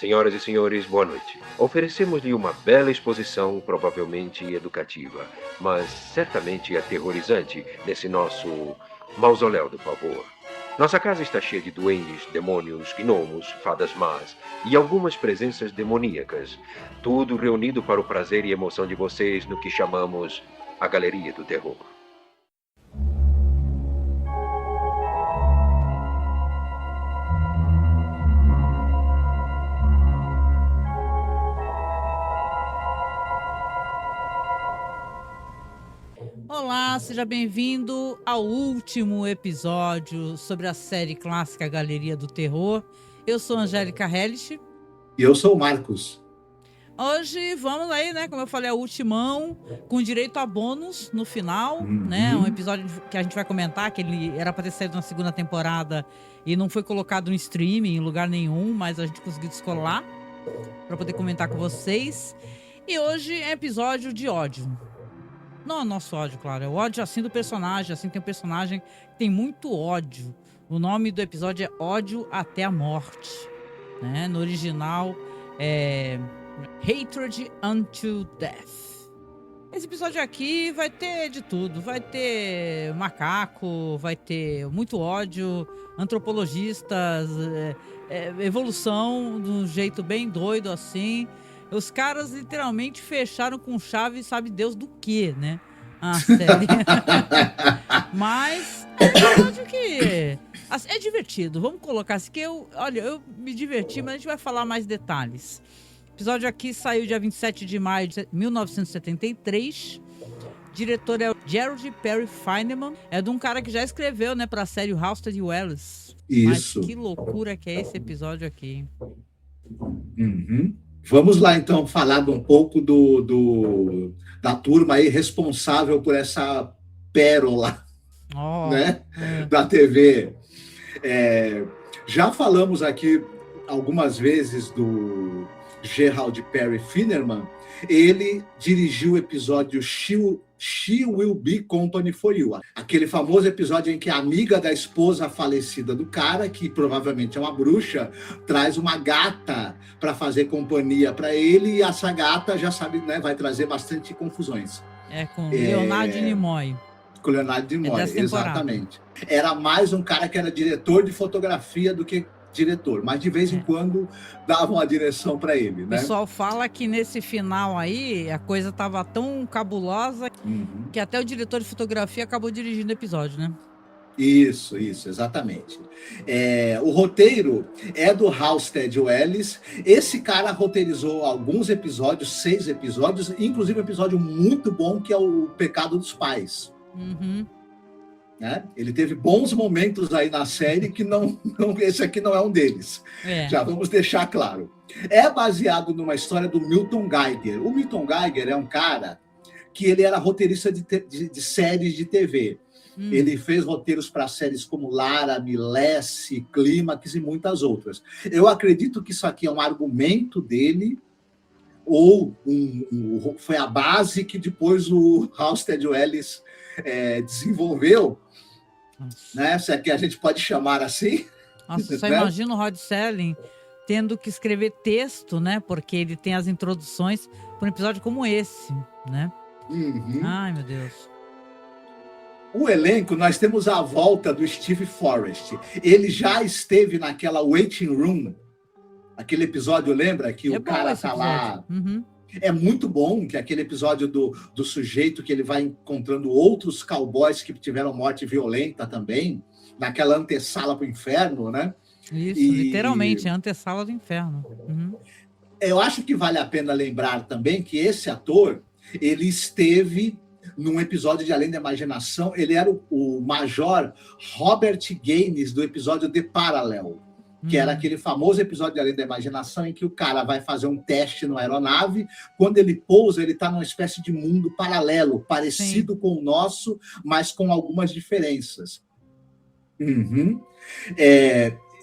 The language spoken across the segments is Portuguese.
Senhoras e senhores, boa noite. Oferecemos-lhe uma bela exposição, provavelmente educativa, mas certamente aterrorizante, nesse nosso mausoléu do pavor. Nossa casa está cheia de duendes, demônios, gnomos, fadas más e algumas presenças demoníacas. Tudo reunido para o prazer e emoção de vocês no que chamamos a Galeria do Terror. Olá, seja bem-vindo ao último episódio sobre a série clássica Galeria do Terror. Eu sou Angélica Hellish. E eu sou o Marcos. Hoje vamos aí, né? Como eu falei, é o ultimão, com direito a bônus no final, né? Um episódio que a gente vai comentar, que ele era para ter saído na segunda temporada e não foi colocado no streaming em lugar nenhum, mas a gente conseguiu descolar para poder comentar com vocês. E hoje é episódio de ódio. Não é o nosso ódio, claro. É o ódio assim do personagem. Assim, tem um personagem que tem muito ódio. O nome do episódio é Ódio até a Morte, né? No original é Hatred Unto Death. Esse episódio aqui vai ter de tudo. Vai ter macaco, vai ter muito ódio, antropologistas, evolução de um jeito bem doido assim. Os caras literalmente fecharam com chave, sabe Deus do que, né? A série. Mas eu acho que assim, é divertido. Vamos colocar assim que eu me diverti, mas a gente vai falar mais detalhes. O episódio aqui saiu dia 27 de maio de 1973. O diretor é o Gerald Perry Feineman. É de um cara que já escreveu, né, pra série Halstead Wells. Isso. Mas que loucura que é esse episódio aqui. Vamos lá, então, falar um pouco da turma aí responsável por essa pérola, né, da TV. Já falamos aqui algumas vezes do Gerald Perry Feineman. Ele dirigiu o episódio She Will Be Company for You. Aquele famoso episódio em que a amiga da esposa falecida do cara, que provavelmente é uma bruxa, traz uma gata para fazer companhia para ele, e essa gata, já sabe, né, vai trazer bastante confusões. Com Leonardo Nimoy. Com Leonardo Nimoy, exatamente. Era mais um cara que era diretor de fotografia do que diretor, mas de vez em quando davam a direção para ele, né? O pessoal fala que nesse final aí a coisa tava tão cabulosa que até o diretor de fotografia acabou dirigindo o episódio, né? Isso, exatamente. O roteiro é do Halstead Wells. Esse cara roteirizou alguns episódios, 6 episódios, inclusive um episódio muito bom que é o Pecado dos Pais. Né? Ele teve bons momentos aí na série que esse aqui não é um deles. Já vamos deixar claro. É baseado numa história do Milton Geiger. O Milton Geiger é um cara que ele era roteirista de séries de TV. Ele fez roteiros para séries como Lara, Milesse, Clímax e muitas outras. Eu acredito que isso aqui é um argumento dele, ou foi a base que depois o Halstead Wells desenvolveu, né? Se é que a gente pode chamar assim. Nossa, só né? imagina o Rod Serling tendo que escrever texto, né? Porque ele tem as introduções para um episódio como esse, né? Ai, meu Deus. O elenco, nós temos a volta do Steve Forrest. Ele já esteve naquela Waiting Room, aquele episódio, lembra? Que o cara tá lá. É muito bom, que é aquele episódio do sujeito que ele vai encontrando outros cowboys que tiveram morte violenta também, naquela antessala para o inferno, né? Isso, literalmente, é a antessala do inferno. Eu acho que vale a pena lembrar também que esse ator, ele esteve num episódio de Além da Imaginação, ele era o Major Robert Gaines do episódio The Parallel, que era aquele famoso episódio de Além da Imaginação em que o cara vai fazer um teste numa aeronave, quando ele pousa, ele está numa espécie de mundo paralelo, parecido com o nosso, mas com algumas diferenças.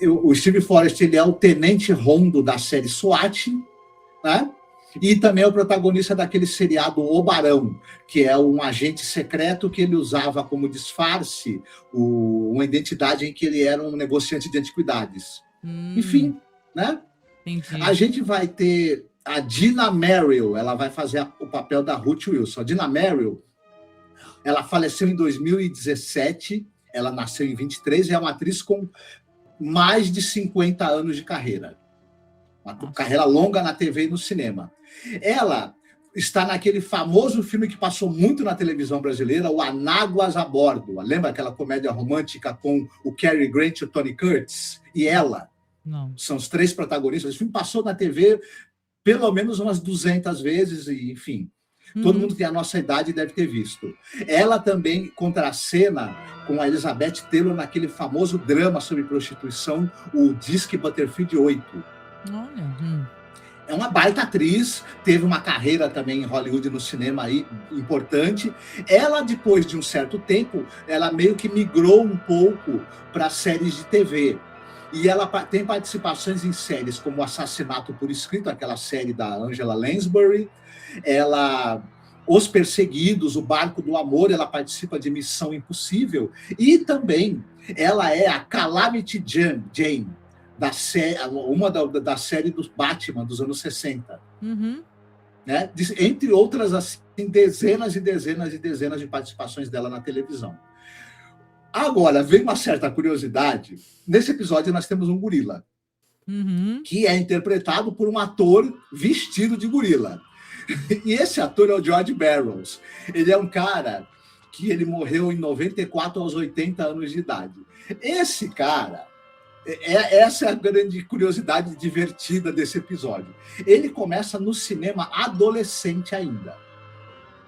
O Steve Forrest, ele é o tenente Rondo da série SWAT, né? E também é o protagonista daquele seriado O Barão, que é um agente secreto que ele usava como disfarce uma identidade em que ele era um negociante de antiguidades. Enfim, né? Entendi. A gente vai ter a Dina Merrill, ela vai fazer o papel da Ruth Wilson. A Dina Merrill, ela faleceu em 2017, ela nasceu em 23 e é uma atriz com mais de 50 anos de carreira. Uma carreira longa na TV e no cinema. Ela está naquele famoso filme que passou muito na televisão brasileira, o Anáguas a Bordo. Lembra aquela comédia romântica com o Cary Grant e o Tony Curtis? E ela. Não. São os 3 protagonistas. Esse filme passou na TV pelo menos umas 200 vezes, e, enfim. Todo mundo que tem a nossa idade deve ter visto. Ela também contracena com a Elizabeth Taylor naquele famoso drama sobre prostituição, o Disque Butterfield 8. Olha. É uma baita atriz, teve uma carreira também em Hollywood, no cinema aí, importante. Ela, depois de um certo tempo, ela meio que migrou um pouco para séries de TV. E ela tem participações em séries como Assassinato por Escrito, aquela série da Angela Lansbury. Os Perseguidos, O Barco do Amor, ela participa de Missão Impossível. E também ela é a Calamity Jane, uma da série do Batman dos anos 60. Né? Entre outras, assim, dezenas e dezenas e dezenas de participações dela na televisão. Agora, vem uma certa curiosidade. Nesse episódio, nós temos um gorila, que é interpretado por um ator vestido de gorila. E esse ator é o George Barrows. Ele é um cara que ele morreu em 94 aos 80 anos de idade. Esse cara, essa é a grande curiosidade divertida desse episódio. Ele começa no cinema adolescente ainda.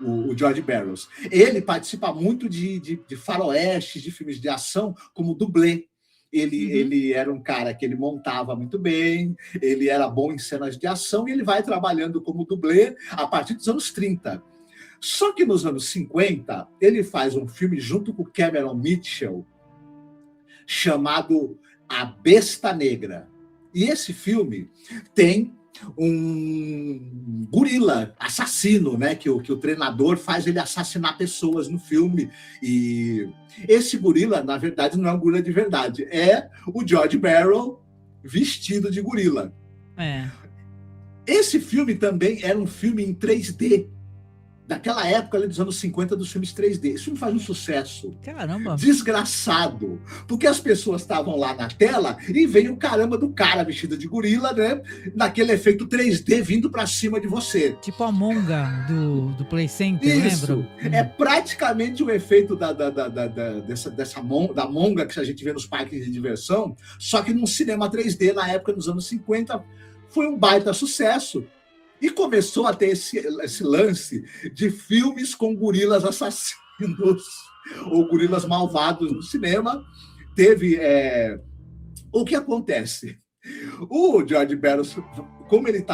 O George Barrows. Ele participa muito de faroestes, de filmes de ação, como dublê. Ele era um cara que ele montava muito bem, ele era bom em cenas de ação, e ele vai trabalhando como dublê a partir dos anos 30. Só que nos anos 50, ele faz um filme junto com Cameron Mitchell, chamado A Besta Negra. E esse filme tem um gorila assassino, né? Que o treinador faz ele assassinar pessoas no filme. E esse gorila, na verdade, não é um gorila de verdade. É o George Barrows vestido de gorila. Esse filme também era um filme em 3D. Daquela época, ali dos anos 50, dos filmes 3D. Esse filme faz um sucesso. Caramba! Desgraçado. Porque as pessoas estavam lá na tela e veio o caramba do cara vestido de gorila, né? Naquele efeito 3D vindo pra cima de você. Tipo a monga do Play Center, Isso. lembra? É praticamente o efeito da monga que a gente vê nos parques de diversão, só que num cinema 3D, na época, nos anos 50, foi um baita sucesso. E começou a ter esse lance de filmes com gorilas assassinos ou gorilas malvados no cinema. Teve... O que acontece? O George Barrows, como ele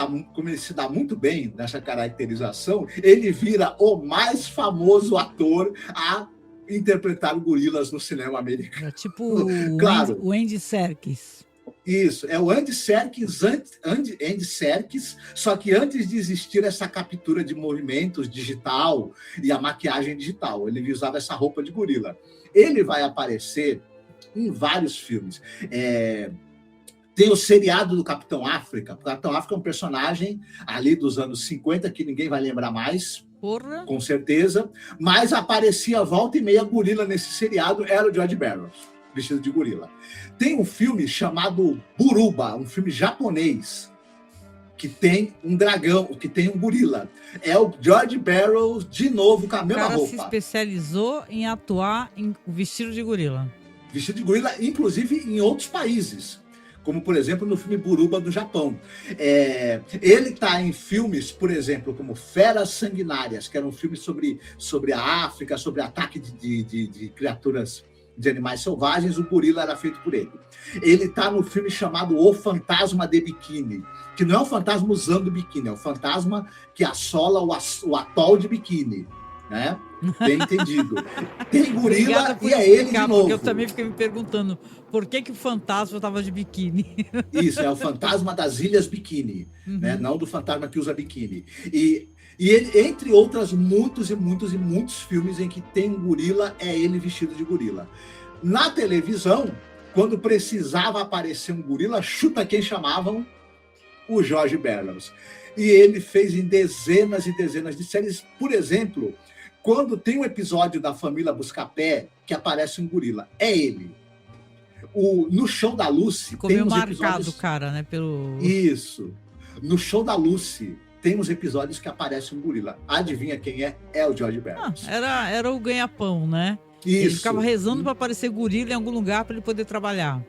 se dá muito bem nessa caracterização, ele vira o mais famoso ator a interpretar gorilas no cinema americano. É tipo claro. o Andy Serkis. Isso, é o Andy Serkis, só que antes de existir essa captura de movimentos digital e a maquiagem digital, ele usava essa roupa de gorila. Ele vai aparecer em vários filmes. Tem o seriado do Capitão África. O Capitão África é um personagem ali dos anos 50 que ninguém vai lembrar mais, Porra. Com certeza, mas aparecia volta e meia gorila nesse seriado, era o George Barrows, vestido de gorila. Tem um filme chamado Buruba, um filme japonês, que tem um dragão, que tem um gorila. É o George Barrows, de novo, com a mesma roupa. O cara se especializou em atuar em vestido de gorila. Vestido de gorila, inclusive em outros países, como, por exemplo, no filme Buruba, do Japão. Ele está em filmes, por exemplo, como Feras Sanguinárias, que era um filme sobre a África, sobre ataque de criaturas, de animais selvagens. O gorila era feito por ele. Ele está no filme chamado O Fantasma de Biquíni, que não é um fantasma usando biquíni, é um fantasma que assola o atol de biquíni, né? Bem entendido. Tem gorila e é ele de novo. Porque eu também fiquei me perguntando por que o fantasma estava de biquíni. Isso, é o fantasma das Ilhas Biquíni, né? Não do fantasma que usa biquíni. E ele, entre outras, muitos filmes em que tem um gorila, é ele vestido de gorila. Na televisão, quando precisava aparecer um gorila, chuta quem chamavam? o George Barrows. E ele fez em dezenas e dezenas de séries. Por exemplo, quando tem um episódio da Família Buscapé que aparece um gorila, é ele. No Show da Lucy... Ficou meio marcado, cara, né? Isso. No Show da Lucy, tem uns episódios que aparece um gorila. Adivinha quem é? É o George Barrows. Era o ganha-pão, né? Isso. Ele ficava rezando para aparecer gorila em algum lugar para ele poder trabalhar.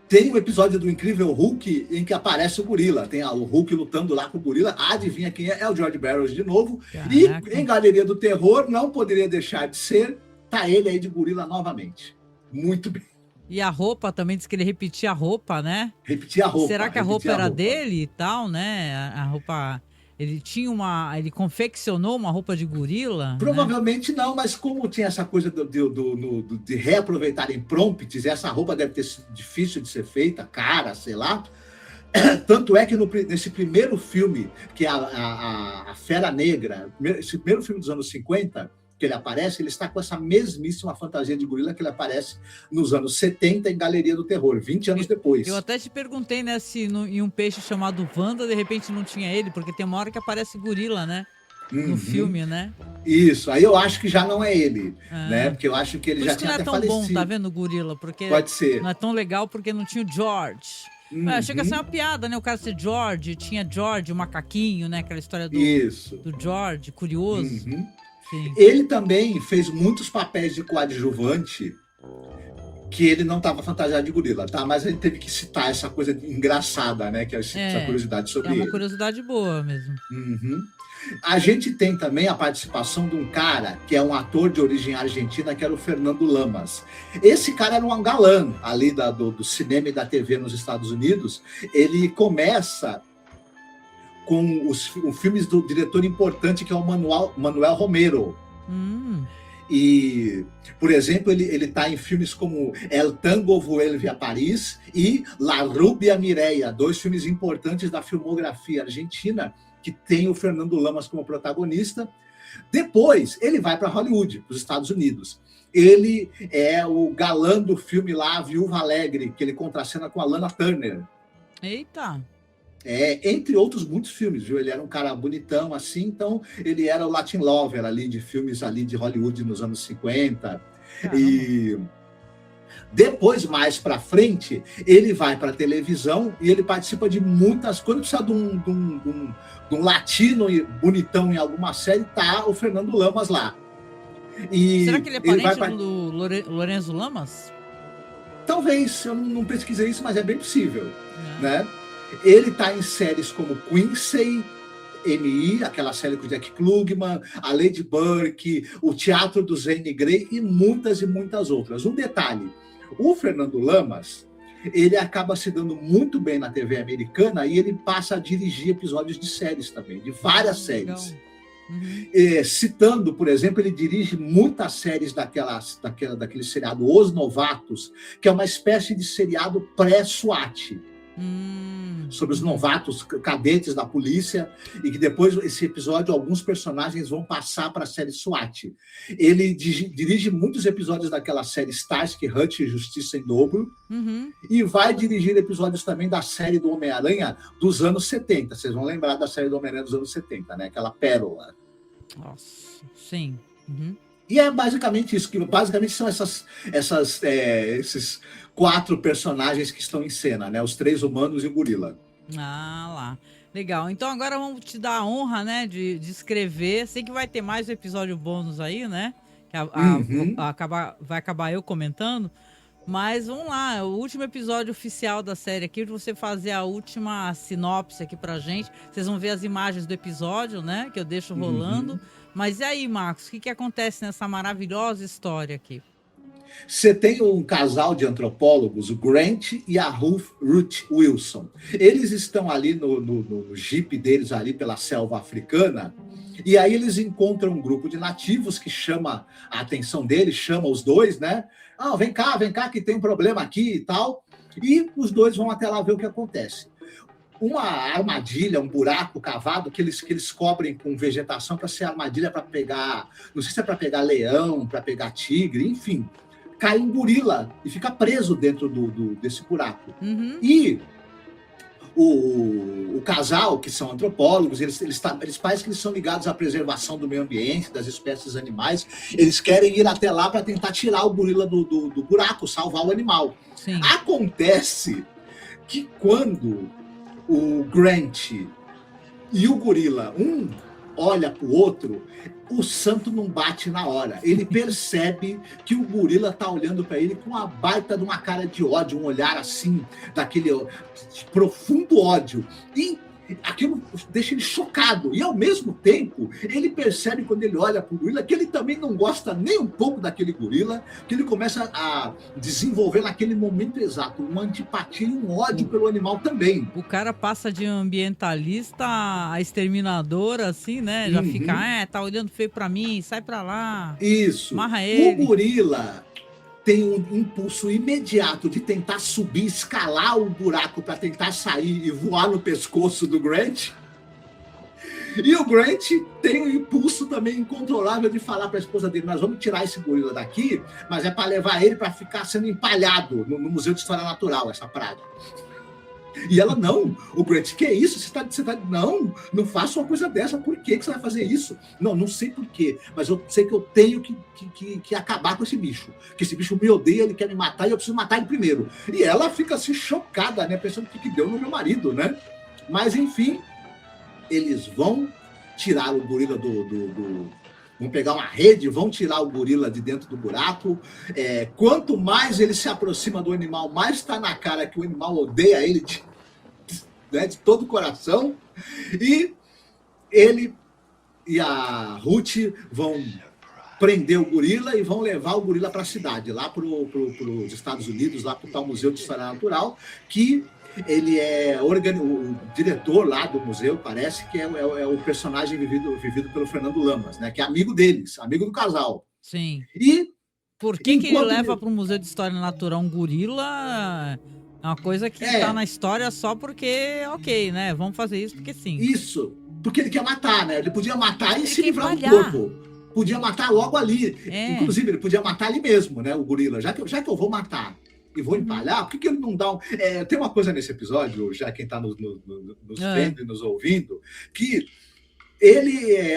Tem um episódio do Incrível Hulk em que aparece o gorila. Tem o Hulk lutando lá com o gorila. Adivinha quem é? É o George Barrows de novo. Caraca. E em Galeria do Terror, não poderia deixar de ser, tá ele aí de gorila novamente. Muito bem. E a roupa também, diz que ele repetia a roupa, né? Repetia a roupa. Será que a roupa era dele e tal, né? A roupa... Ele ele confeccionou uma roupa de gorila? Provavelmente, né? Não, mas como tinha essa coisa de reaproveitarem prompts, essa roupa deve ter sido difícil de ser feita, cara, sei lá. Tanto é que nesse primeiro filme, que é a Fera Negra, esse primeiro filme dos anos 50, que ele aparece, ele está com essa mesmíssima fantasia de gorila que ele aparece nos anos 70 em Galeria do Terror, 20 anos depois. Eu até te perguntei, né, se em um peixe chamado Wanda, de repente não tinha ele, porque tem uma hora que aparece gorila, né? No filme, né? Isso, aí eu acho que já não é ele, né? Porque eu acho que ele já tinha até falecido. Não é tão bom, tá vendo, o gorila? Porque pode ser. Não é tão legal porque não tinha o George. Chega a ser uma piada, né? O cara ser George, tinha George, o macaquinho, né? Aquela história do George, curioso. Sim. Ele também fez muitos papéis de coadjuvante que ele não estava fantasiado de gorila, tá? Mas ele teve que citar essa coisa engraçada, né? Que é essa curiosidade sobre ele. É uma curiosidade boa mesmo. A gente tem também a participação de um cara que é um ator de origem argentina, que era o Fernando Lamas. Esse cara era um galã ali do cinema e da TV nos Estados Unidos. Ele começa com os filmes do diretor importante, que é o Manuel Romero. E, por exemplo, ele está em filmes como El Tango Vuelve a Paris e La Rubia Mireia, 2 filmes importantes da filmografia argentina, que tem o Fernando Lamas como protagonista. Depois, ele vai para Hollywood, para os Estados Unidos. Ele é o galã do filme lá, Viúva Alegre, que ele contracena com a Lana Turner. Eita! Entre outros muitos filmes, viu? Ele era um cara bonitão, assim, então ele era o Latin Lover ali, de filmes ali de Hollywood nos anos 50. Caramba. E depois, mais para frente, ele vai para a televisão e ele participa de muitas coisas. Precisa de um latino bonitão em alguma série, tá o Fernando Lamas lá. Será que ele é parente do Lorenzo Lamas? Talvez, eu não pesquisei isso, mas é bem possível, né? Ele está em séries como Quincy, M.I., aquela série com o Jack Klugman, a Lady Burke, o Teatro do Zane Grey e muitas outras. Um detalhe, o Fernando Lamas, ele acaba se dando muito bem na TV americana e ele passa a dirigir episódios de séries também, de várias séries. Citando, por exemplo, ele dirige muitas séries daquele seriado Os Novatos, que é uma espécie de seriado pré-SWAT. Sobre os novatos cadetes da polícia, e que depois, esse episódio, alguns personagens vão passar para a série SWAT. Ele dirige muitos episódios daquela série Starsky Hutch, Justiça em Dobro, e vai dirigir episódios também da série do Homem-Aranha dos anos 70. Vocês vão lembrar da série do Homem-Aranha dos anos 70, né? Aquela pérola. Nossa, sim. E é basicamente isso, que basicamente são esses 4 personagens que estão em cena, né? Os 3 humanos e o gorila. Ah, lá. Legal. Então agora vamos te dar a honra, né, de escrever. Sei que vai ter mais episódio bônus aí, né? Que vai acabar eu comentando. Mas vamos lá, o último episódio oficial da série aqui, você fazer a última sinopse aqui pra gente. Vocês vão ver as imagens do episódio, né? Que eu deixo rolando. Mas e aí, Marcos, o que acontece nessa maravilhosa história aqui? Você tem um casal de antropólogos, o Grant e a Ruth Wilson. Eles estão ali no jeep deles, ali pela selva africana, e aí eles encontram um grupo de nativos que chama a atenção deles, chama os dois, né? Ah, vem cá, que tem um problema aqui e tal. E os dois vão até lá ver o que acontece. Uma armadilha, um buraco cavado que eles cobrem com vegetação para ser armadilha para pegar, não sei se é para pegar leão, para pegar tigre, enfim. Cai um gorila e fica preso dentro desse buraco. E o casal, que são antropólogos, eles parecem que eles são ligados à preservação do meio ambiente, das espécies animais. Eles querem ir até lá para tentar tirar o gorila do buraco, salvar o animal. Sim. Acontece que quando o Grant e o gorila, um olha para o outro, o santo não bate na hora. Ele percebe que o gorila tá olhando para ele com uma baita de uma cara de ódio, um olhar assim, daquele profundo ódio. E aquilo deixa ele chocado. E ao mesmo tempo, ele percebe quando ele olha para o gorila que ele também não gosta nem um pouco daquele gorila, que ele começa a desenvolver naquele momento exato uma antipatia e um ódio pelo animal também. O cara passa de ambientalista a exterminador, assim, né? Já fica, tá olhando feio pra mim, sai pra lá. Isso. Amarra ele. O gorila tem um impulso imediato de tentar subir, escalar o buraco para tentar sair e voar no pescoço do Grant. E o Grant tem um impulso também incontrolável de falar para a esposa dele: nós vamos tirar esse gorila daqui, mas é para levar ele para ficar sendo empalhado no Museu de História Natural, essa praga. E ela: não, o Grant, que é isso? Você tá... Não faça uma coisa dessa. Por que você vai fazer isso? Não sei por quê, mas eu sei que eu tenho que acabar com esse bicho. Que esse bicho me odeia, ele quer me matar e eu preciso matar ele primeiro. E ela fica assim chocada, né? Pensando o que deu no meu marido, né? Mas enfim, eles vão tirar o gorila vão pegar uma rede, vão tirar o gorila de dentro do buraco. Quanto mais ele se aproxima do animal, mais está na cara que o animal odeia ele de todo o coração. E ele e a Ruth vão prender o gorila e vão levar o gorila para a cidade, lá para os Estados Unidos, lá para o tal Museu de História Natural, que ele é o diretor lá do museu, parece que é o personagem vivido pelo Fernando Lamas, né? Que é amigo deles, amigo do casal. Sim. E por que ele leva para o Museu de História Natural um gorila? É uma coisa que tá na história só porque, ok, né? Vamos fazer isso porque sim. Isso, porque ele quer matar, né? Ele podia matar e se livrar do corpo. Podia matar logo ali. Inclusive, ele podia matar ali mesmo, né? O gorila. Já que eu vou matar e vou empalhar, por que ele não dá um... tem uma coisa nesse episódio, já quem está nos vendo e nos ouvindo, que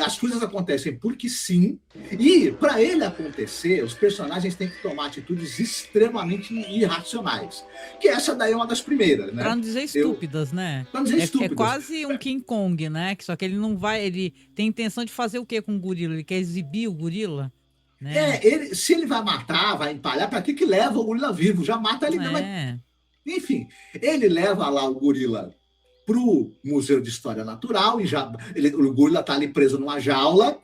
as coisas acontecem porque sim, e para ele acontecer, os personagens têm que tomar atitudes extremamente irracionais, que essa daí é uma das primeiras, né? Para não dizer estúpidas, né? Pra não dizer estúpidas. É quase um King Kong, né? Só que ele não vai... Ele tem intenção de fazer o quê com o gorila? Ele quer exibir o gorila? Né? Se ele vai matar, vai empalhar, para que leva o gorila vivo? Já mata ele. Enfim, ele leva lá o gorila pro Museu de História Natural, e o gorila tá ali preso numa jaula,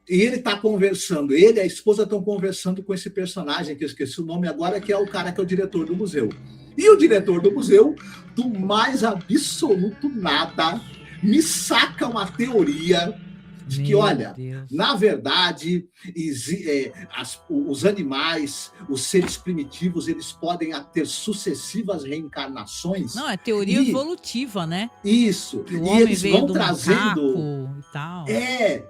e ele tá conversando, ele e a esposa estão conversando com esse personagem, que eu esqueci o nome agora, que é o cara que é o diretor do museu. E o diretor do museu, do mais absoluto nada, me saca uma teoria de que, olha, na verdade, os animais, os seres primitivos, eles podem ter sucessivas reencarnações. Não, é teoria evolutiva, né? Isso. Que o homem eles vão trazendo e tal. E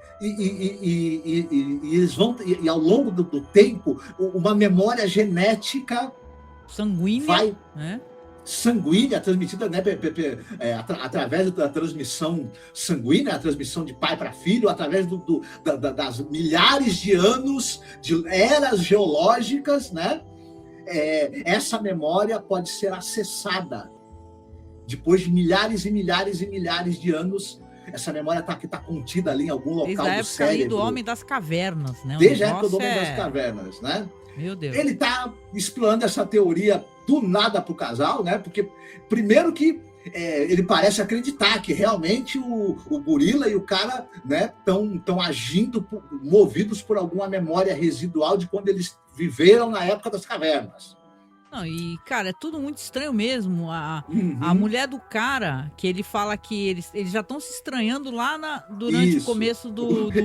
eles vão, e ao longo do tempo, uma memória genética sanguínea, né? Sanguínea, transmitida, né, através da transmissão sanguínea, a transmissão de pai para filho, através das milhares de anos, de eras geológicas, né? Essa memória pode ser acessada depois de milhares e milhares e milhares de anos. Essa memória está contida ali em algum local do cérebro. Desde a época do Homem das Cavernas, né? Desde a época do Homem das Cavernas, né? Meu Deus. Ele está explorando essa teoria do nada para o casal, né? Porque, primeiro que ele parece acreditar que realmente o gorila e o cara, né, estão agindo, movidos por alguma memória residual de quando eles viveram na época das cavernas. Não, e, cara, é tudo muito estranho mesmo. A mulher do cara, que ele fala que eles já estão se estranhando lá durante o começo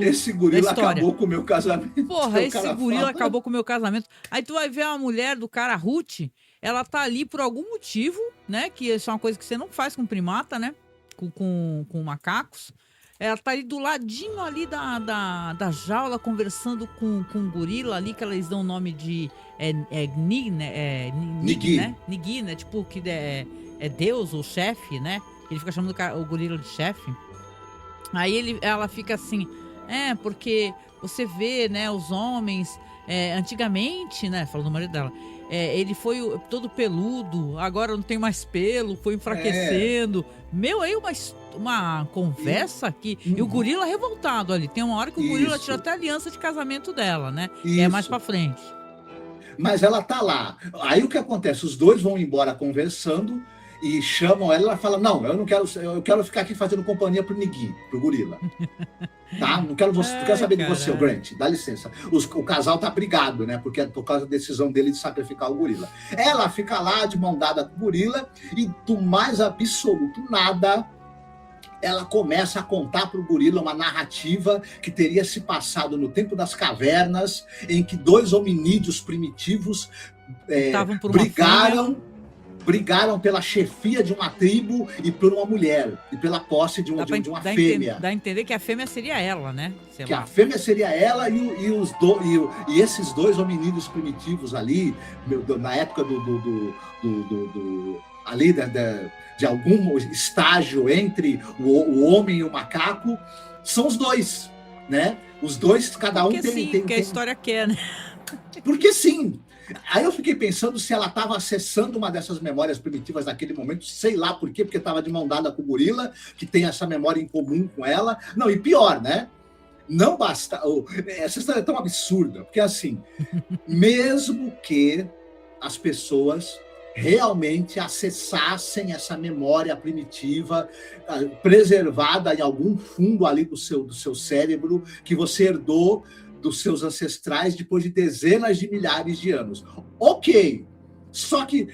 esse gorila acabou com o meu casamento. Porra, esse gorila acabou com o meu casamento. Aí tu vai ver a mulher do cara, Ruth, ela tá ali por algum motivo, né? Que isso é uma coisa que você não faz com primata, né? Com macacos. Ela tá ali do ladinho ali da jaula, conversando com o gorila ali, que eles dão o nome de Nigi, né? Nigi, né? Tipo, que é Deus ou chefe, né? Ele fica chamando o gorila de chefe. Aí ela fica assim, porque você vê, né, os homens, antigamente, né, falando do marido dela, ele foi todo peludo, agora não tem mais pelo, foi enfraquecendo. Aí uma conversa aqui, e o gorila revoltado ali. Tem uma hora que o gorila tira até a aliança de casamento dela, né? E é mais pra frente. Mas ela tá lá. Aí o que acontece? Os dois vão embora conversando e chamam ela. Ela fala: não, eu quero ficar aqui fazendo companhia pro Nigui, pro gorila. Tá? Não quero saber de você, o Grant. Dá licença. O casal tá brigado, né? Porque é por causa da decisão dele de sacrificar o gorila. Ela fica lá de mão dada com o gorila e do mais absoluto nada, ela começa a contar para o gorila uma narrativa que teria se passado no tempo das cavernas, em que dois hominídeos primitivos brigaram pela chefia de uma tribo e por uma mulher, e pela posse de uma fêmea. Dá a entender que a fêmea seria ela, né? A fêmea seria ela e esses dois hominídeos primitivos ali, na época ali de algum estágio entre o homem e o macaco, são os dois, né? Os dois, cada um tem... Porque a história quer, né? Porque sim. Aí eu fiquei pensando se ela estava acessando uma dessas memórias primitivas naquele momento, sei lá por quê, porque estava de mão dada com o gorila, que tem essa memória em comum com ela. Não, e pior, né? Não basta... Essa história é tão absurda, porque assim, mesmo que as pessoas realmente acessassem essa memória primitiva, preservada em algum fundo ali do seu cérebro, que você herdou dos seus ancestrais depois de dezenas de milhares de anos. Ok, só que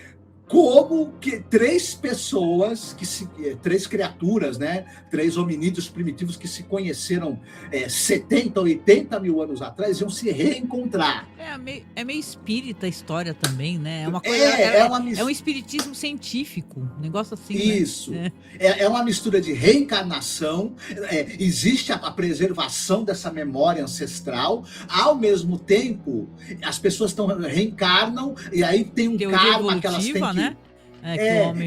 como que três criaturas, né? 3 hominídeos primitivos que se conheceram 70, 80 mil anos atrás iam se reencontrar. É meio espírita a história também, né? É uma coisa, é um espiritismo científico, um negócio assim. Isso. Né? É uma mistura de reencarnação, existe a preservação dessa memória ancestral, ao mesmo tempo as pessoas reencarnam e aí tem um karma que elas têm que... Né?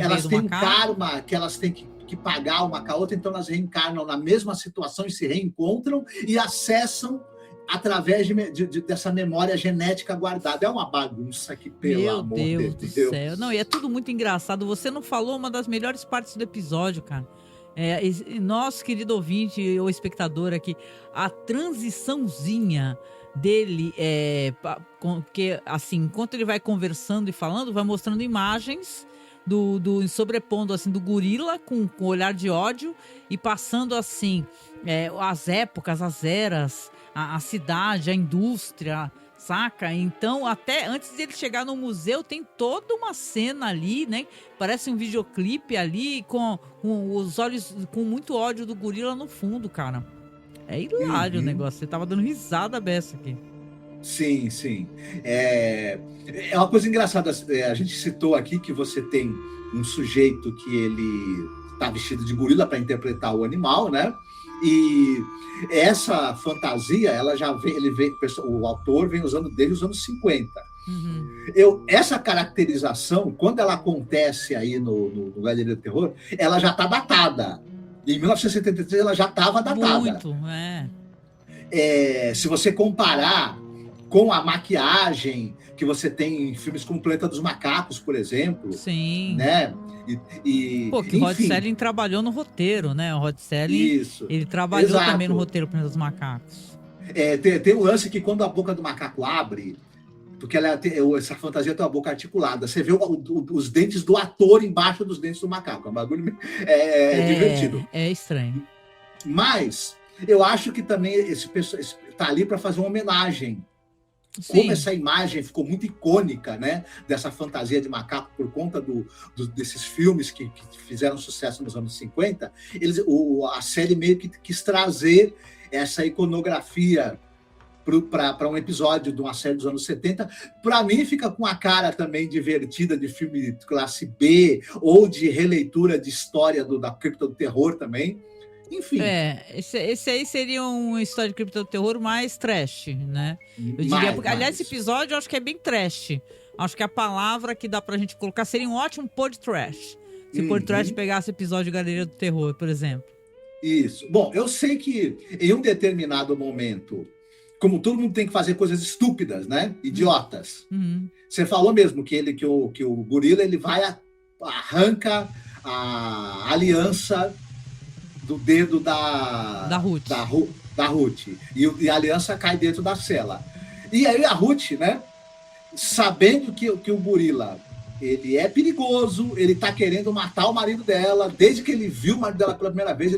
Elas têm um karma que elas têm que pagar uma com a outra, então elas reencarnam na mesma situação e se reencontram e acessam através dessa memória genética guardada. É uma bagunça que, pelo amor de Deus do céu. Não, e é tudo muito engraçado. Você não falou uma das melhores partes do episódio, cara. Nosso querido ouvinte ou espectador aqui, a transiçãozinha dele, porque assim, enquanto ele vai conversando e falando, vai mostrando imagens sobrepondo assim do gorila com olhar de ódio e passando assim as épocas, as eras, a cidade, a indústria, saca? Então, até antes de ele chegar no museu, tem toda uma cena ali, né? Parece um videoclipe ali com os olhos, com muito ódio do gorila no fundo, cara. É hilário o negócio. Você tava dando risada beça aqui. Sim, sim. É uma coisa engraçada. A gente citou aqui que você tem um sujeito que ele tá vestido de gorila para interpretar o animal, né? E essa fantasia, o autor vem usando desde os anos 50. Essa caracterização, quando ela acontece aí no Galeria do Terror, ela já está datada. Em 1973 ela já estava datada. Muito, Se você comparar com a maquiagem que você tem em filmes como Planeta dos Macacos, por exemplo. Sim. Né? Que o Rod Serling trabalhou no roteiro, né? O Rod Serling, ele trabalhou também no roteiro Planeta dos Macacos. Tem um lance que quando a boca do macaco abre, porque essa fantasia tem uma boca articulada, você vê os dentes do ator embaixo dos dentes do macaco. É um bagulho divertido. É estranho. Mas eu acho que também esse pessoal está ali para fazer uma homenagem. Sim. Como essa imagem ficou muito icônica, né, dessa fantasia de macaco por conta desses filmes que fizeram sucesso nos anos 50, a série meio que quis trazer essa iconografia para um episódio de uma série dos anos 70. Para mim, fica com a cara também divertida de filme classe B ou de releitura de história da cripta do terror também. Enfim. Esse aí seria uma história de cripta do terror mais trash, né? Eu diria, porque, aliás, esse episódio eu acho que é bem trash. Acho que a palavra que dá pra gente colocar seria um ótimo pod trash. Se por trás pegasse episódio de Galeria do Terror, por exemplo. Isso. Bom, eu sei que em um determinado momento, como todo mundo tem que fazer coisas estúpidas, né? Idiotas. Você falou mesmo que o gorila ele vai arranca a aliança do dedo da Ruth. Da Ruth. E a aliança cai dentro da cela. E aí a Ruth, né? Sabendo que o gorila ele é perigoso, ele tá querendo matar o marido dela, desde que ele viu o marido dela pela primeira vez,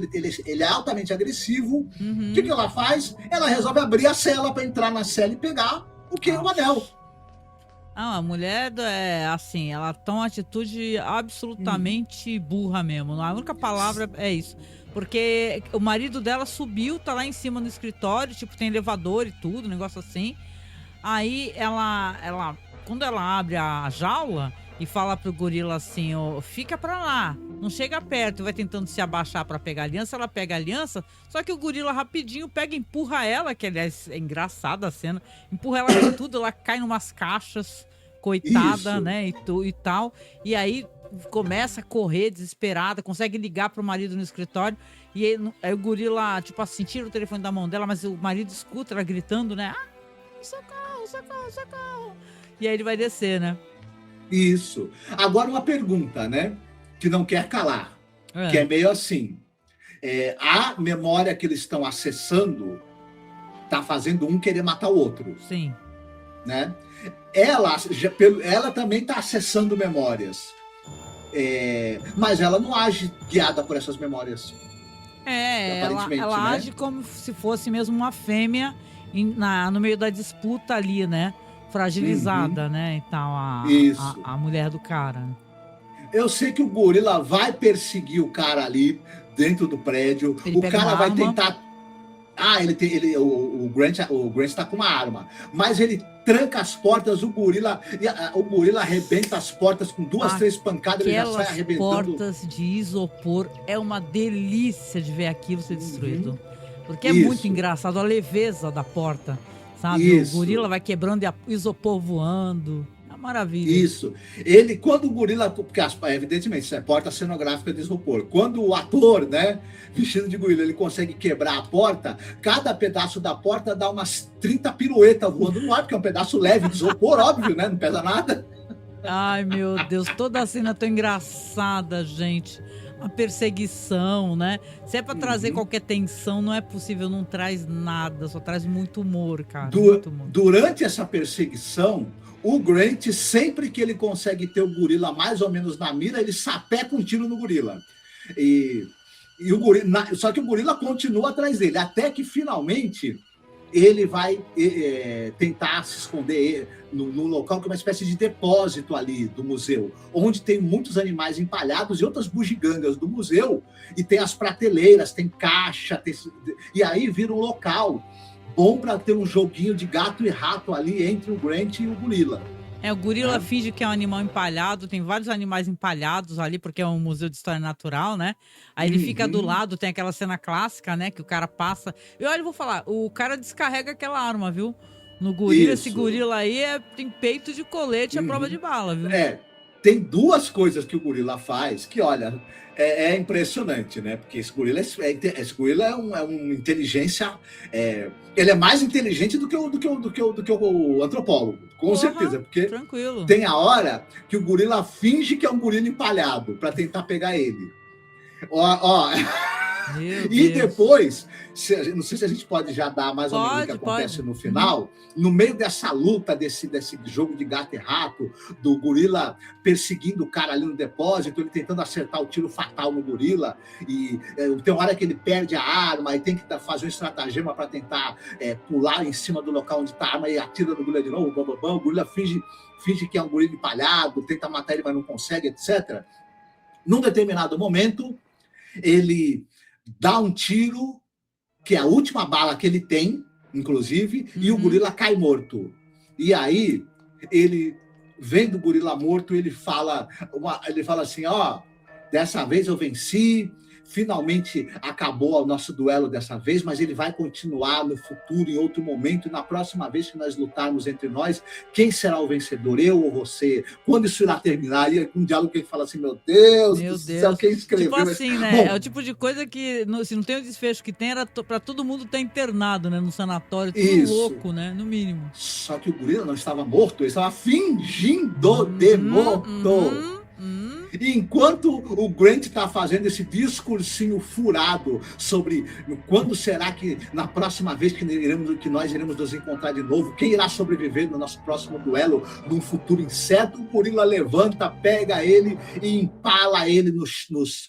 ele é altamente agressivo. O que ela faz? Ela resolve abrir a cela para entrar na cela e pegar o anel. A mulher é assim, ela toma uma atitude absolutamente burra mesmo. A única palavra é isso. Porque o marido dela subiu, tá lá em cima no escritório, tipo, tem elevador e tudo, um negócio assim. Aí ela quando ela abre a jaula e fala pro gorila assim, fica pra lá, não chega perto, vai tentando se abaixar pra pegar a aliança, ela pega a aliança, só que o gorila rapidinho pega e empurra ela, que aliás é engraçada a cena, empurra ela com tudo, ela cai numas caixas, coitada, isso. Né, e tal, e aí começa a correr desesperada, consegue ligar pro marido no escritório, e aí o gorila, tipo assim, tira o telefone da mão dela, mas o marido escuta ela gritando, né, socorro, socorro, socorro. E aí ele vai descer, né? Isso. Agora uma pergunta, né? Que não quer calar. Que é meio assim. A memória que eles estão acessando tá fazendo um querer matar o outro. Sim. Né? Ela também tá acessando memórias. Mas ela não age guiada por essas memórias. Ela age como se fosse mesmo uma fêmea no meio da disputa ali, né? Fragilizada, né? Então, a mulher do cara. Eu sei que o gorila vai perseguir o cara ali dentro do prédio. O cara vai tentar. O Grant tá com uma arma. Mas ele tranca as portas, o gorila arrebenta as portas com 2-3 pancadas, ele já sai arrebentando. Portas de isopor, é uma delícia de ver aquilo ser destruído. Porque é muito engraçado a leveza da porta. Sabe? Isso. O gorila vai quebrando e isopor voando. É uma maravilha. Isso. Quando o gorila... Porque, evidentemente, isso é porta cenográfica de isopor. Quando o ator, né, vestido de gorila, ele consegue quebrar a porta, cada pedaço da porta dá umas 30 piruetas voando no ar, porque é um pedaço leve de isopor, óbvio, né? Não pesa nada. Ai, meu Deus. Toda a cena tão engraçada, gente. Uma perseguição, né? Se é pra trazer qualquer tensão, não é possível, não traz nada, só traz muito humor, cara. Muito humor. Durante essa perseguição, o Grant, sempre que ele consegue ter o gorila mais ou menos na mira, ele sapeca um tiro no gorila. E o gorila, só que o gorila continua atrás dele, até que finalmente ele vai tentar se esconder no local que é uma espécie de depósito ali do museu, onde tem muitos animais empalhados e outras bugigangas do museu, e tem as prateleiras, tem caixa, e aí vira um local bom para ter um joguinho de gato e rato ali entre o Grant e o gorila. O gorila finge que é um animal empalhado, tem vários animais empalhados ali, porque é um museu de história natural, né? Aí ele fica do lado, tem aquela cena clássica, né? Que o cara passa... E olha, eu vou falar, o cara descarrega aquela arma, viu? No gorila, esse gorila aí tem peito de colete à prova de bala, viu? Tem duas coisas que o gorila faz que, olha, é impressionante, né? Porque esse gorila é uma inteligência... ele é mais inteligente do que o antropólogo, com certeza. Porque tranquilo. Tem a hora que o gorila finge que é um gorila empalhado para tentar pegar ele. E depois, não sei se a gente pode já dar mais ou menos o que acontece no final, no meio dessa luta, desse jogo de gato e rato, do gorila perseguindo o cara ali no depósito, ele tentando acertar o tiro fatal no gorila, e tem uma hora que ele perde a arma e tem que fazer um estratagema para tentar pular em cima do local onde está a arma e atira no gorila de novo, o gorila finge que é um gorila empalhado, tenta matar ele, mas não consegue, etc. Num determinado momento, ele dá um tiro, que é a última bala que ele tem, inclusive, e o gorila cai morto. E aí, ele, vendo o gorila morto, ele fala assim, dessa vez eu venci, finalmente acabou o nosso duelo dessa vez, mas ele vai continuar no futuro, em outro momento, e na próxima vez que nós lutarmos entre nós, quem será o vencedor, eu ou você? Quando isso irá terminar? E um diálogo que ele fala assim, meu Deus do céu, quem escreveu? Tipo assim, né? Bom, é o tipo de coisa que, se não tem o desfecho que tem, era para todo mundo estar internado, né? No sanatório, tudo louco, né? No mínimo. Só que o gorila não estava morto, ele estava fingindo de morto. E enquanto o Grant está fazendo esse discursinho furado sobre quando será que, na próxima vez que nós iremos nos encontrar de novo, quem irá sobreviver no nosso próximo duelo, num futuro incerto, o gorila levanta, pega ele e empala ele nos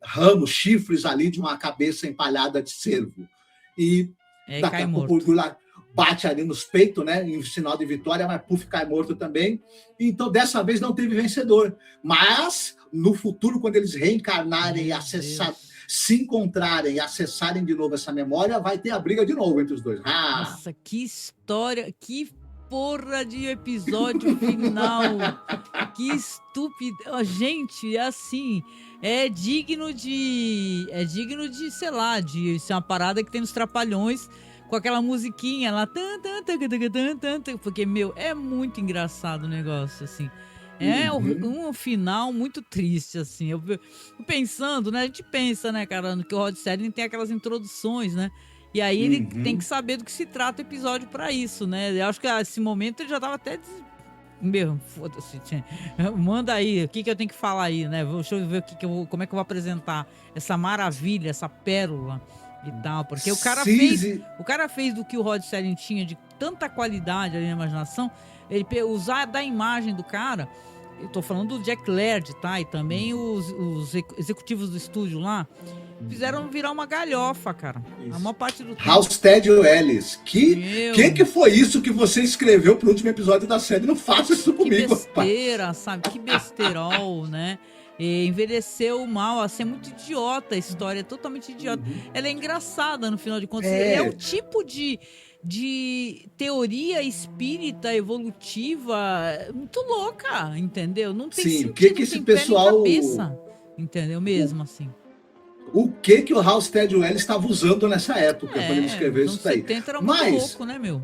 ramos, chifres ali de uma cabeça empalhada de cervo. E daqui a pouco o gorila bate ali nos peitos, né, em sinal de vitória, mas Puff cai morto também. Então, dessa vez não teve vencedor. Mas, no futuro, quando eles reencarnarem e se encontrarem e acessarem de novo essa memória, vai ter a briga de novo entre os dois. Nossa, que história, que porra de episódio final. Que estúpido. Gente, assim, é digno de, sei lá, de ser uma parada que tem nos Trapalhões, com aquela musiquinha lá, porque, meu, é muito engraçado o negócio, assim. É um final muito triste, assim. Eu pensando, né? A gente pensa, né, cara, que o Rod Serling tem aquelas introduções, né? E aí ele tem que saber do que se trata o episódio pra isso, né? Eu acho que nesse momento ele já tava até... Meu, foda-se. Manda aí, o que eu tenho que falar aí, né? Deixa eu ver como é que eu vou apresentar essa maravilha, essa pérola e tal, porque o cara fez do que o Rod Serling tinha de tanta qualidade ali na imaginação, ele usar da imagem do cara. Eu tô falando do Jack Laird, tá? E também os executivos do estúdio lá fizeram virar uma galhofa, cara. Isso. A maior parte do tempo. Halstead Ellis. Que foi isso que você escreveu pro último episódio da série? Não faça isso comigo, rapaz. Que besteira, sabe? Que besterol, né? E envelheceu mal, assim, é muito idiota a história, é totalmente idiota. Ela é engraçada, no final de contas. É o tipo de teoria espírita evolutiva muito louca, entendeu? Não tem sentido, que esse pessoal... cabeça, entendeu? Mesmo assim. O que o Halstead Ellis estava usando nessa época, quando ele escreveu isso daí? 70 era muito louco, né, meu?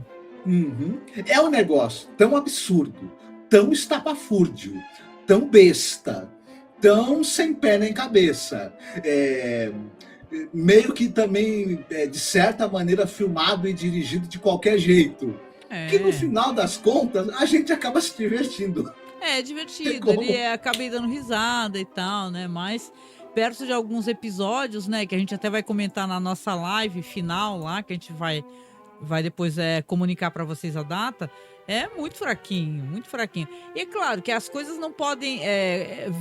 É um negócio tão absurdo, tão estapafúrdio, tão besta, tão sem pé nem cabeça, meio que também, de certa maneira, filmado e dirigido de qualquer jeito, que no final das contas, a gente acaba se divertindo. É divertido, ele acaba dando risada e tal, né, mas perto de alguns episódios, né, que a gente até vai comentar na nossa live final lá, que a gente vai depois comunicar para vocês a data, é muito fraquinho, muito fraquinho. E é claro que as coisas não podem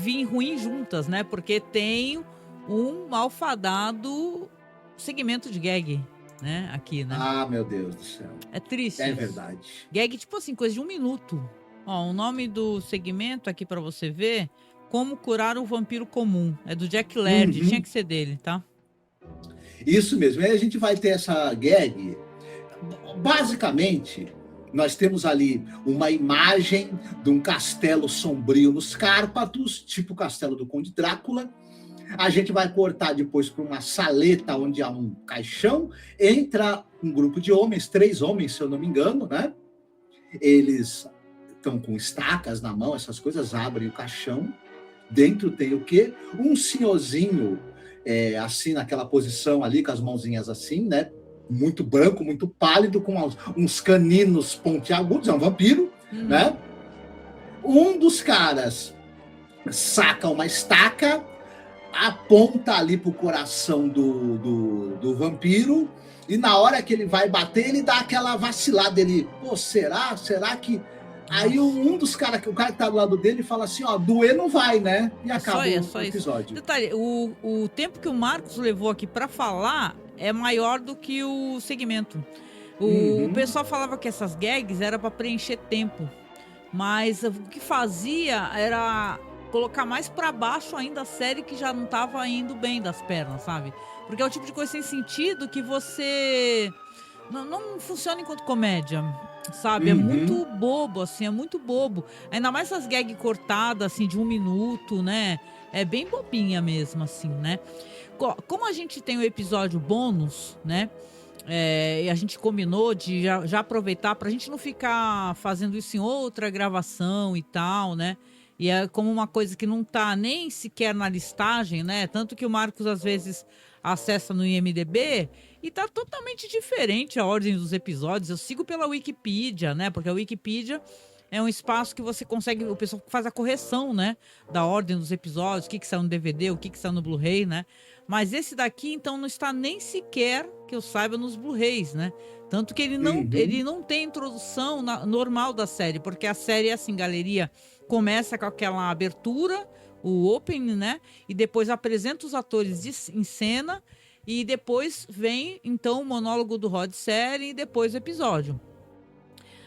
vir ruins juntas, né? Porque tem um malfadado segmento de gag, né? Aqui, né? Ah, meu Deus do céu. É triste. É isso. Verdade. Gag, tipo assim, coisa de 1 minuto. Ó, o nome do segmento aqui para você ver, Como Curar o Vampiro Comum. É do Jack Laird, tinha que ser dele, tá? Isso mesmo. Aí a gente vai ter essa gag. Basicamente, nós temos ali uma imagem de um castelo sombrio nos Cárpatos, tipo o castelo do Conde Drácula. A gente vai cortar depois para uma saleta onde há um caixão. Entra um grupo de homens, 3 homens, se eu não me engano, né? Eles estão com estacas na mão, essas coisas, abrem o caixão. Dentro tem o quê? Um senhorzinho, assim, naquela posição ali, com as mãozinhas assim, né? Muito branco, muito pálido, com uns caninos pontiagudos, é um vampiro, né? Um dos caras saca uma estaca, aponta ali pro coração do vampiro, e na hora que ele vai bater, ele dá aquela vacilada, ele, pô, será que... Aí um dos caras, o cara que tá do lado dele, fala assim, ó, doer não vai, né? E acaba o episódio. Detalhe, o tempo que o Marcos levou aqui pra falar é maior do que o segmento. O pessoal falava que essas gags era pra preencher tempo, mas o que fazia era colocar mais pra baixo ainda a série que já não tava indo bem das pernas, sabe? Porque é o tipo de coisa sem sentido que você... Não funciona enquanto comédia, sabe? É muito bobo, assim, é muito bobo. Ainda mais essas gags cortadas, assim, de 1 minuto, né? é bem bobinha mesmo, assim, né? Como a gente tem o episódio bônus, né? E a gente combinou de já aproveitar pra gente não ficar fazendo isso em outra gravação e tal, né? E é como uma coisa que não tá nem sequer na listagem, né? Tanto que o Marcos às vezes acessa no IMDb e tá totalmente diferente a ordem dos episódios. Eu sigo pela Wikipedia, né? Porque a Wikipedia é um espaço que você consegue, o pessoal faz a correção, né? Da ordem dos episódios, o que saiu no DVD, o que saiu no Blu-ray, né? Mas esse daqui, então, não está nem sequer, que eu saiba, nos Blu-rays, né? Tanto que ele não tem introdução normal da série, porque a série, assim, galeria, começa com aquela abertura, o opening, né? E depois apresenta os atores em cena e depois vem, então, o monólogo do Rod Serling e depois o episódio.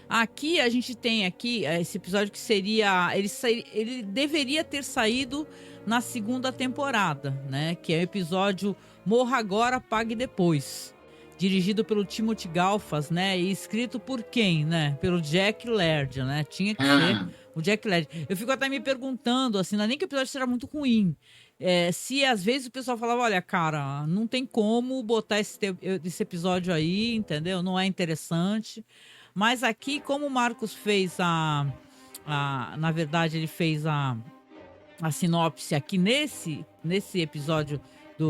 Aqui, a gente tem aqui esse episódio que seria... Ele deveria ter saído na segunda temporada, né? Que é o episódio Morra Agora, Pague Depois. Dirigido pelo Timothy Galfas, né? E escrito por quem, né? Pelo Jack Laird, né? Tinha que ser o Jack Laird. Eu fico até me perguntando, assim, não é nem que o episódio seja muito ruim. Se às vezes o pessoal falava, olha, cara, não tem como botar esse episódio aí, entendeu? Não é interessante. Mas aqui, como o Marcos fez na verdade, ele fez a sinopse aqui nesse episódio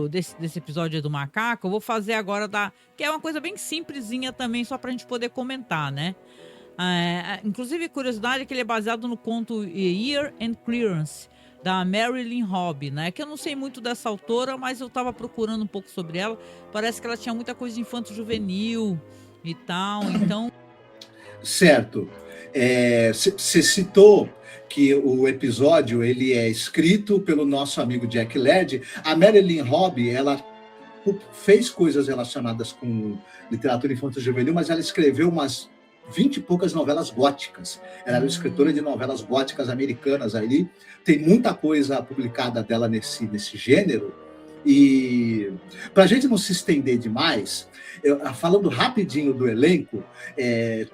desse episódio do macaco, eu vou fazer agora que é uma coisa bem simplesinha também, só pra gente poder comentar, né? Inclusive, curiosidade é que ele é baseado no conto Year and Clearance, da Marilyn Hobby, né? Que eu não sei muito dessa autora, mas eu tava procurando um pouco sobre ela. Parece que ela tinha muita coisa de infanto-juvenil e tal, então... Certo. Você citou que o episódio ele é escrito pelo nosso amigo Jack Laird. A Marilyn Hobby, ela fez coisas relacionadas com literatura infanto-juvenil, mas ela escreveu umas 20 e poucas novelas góticas. Ela era escritora de novelas góticas americanas ali. Tem muita coisa publicada dela nesse gênero. E para a gente não se estender demais, falando rapidinho do elenco,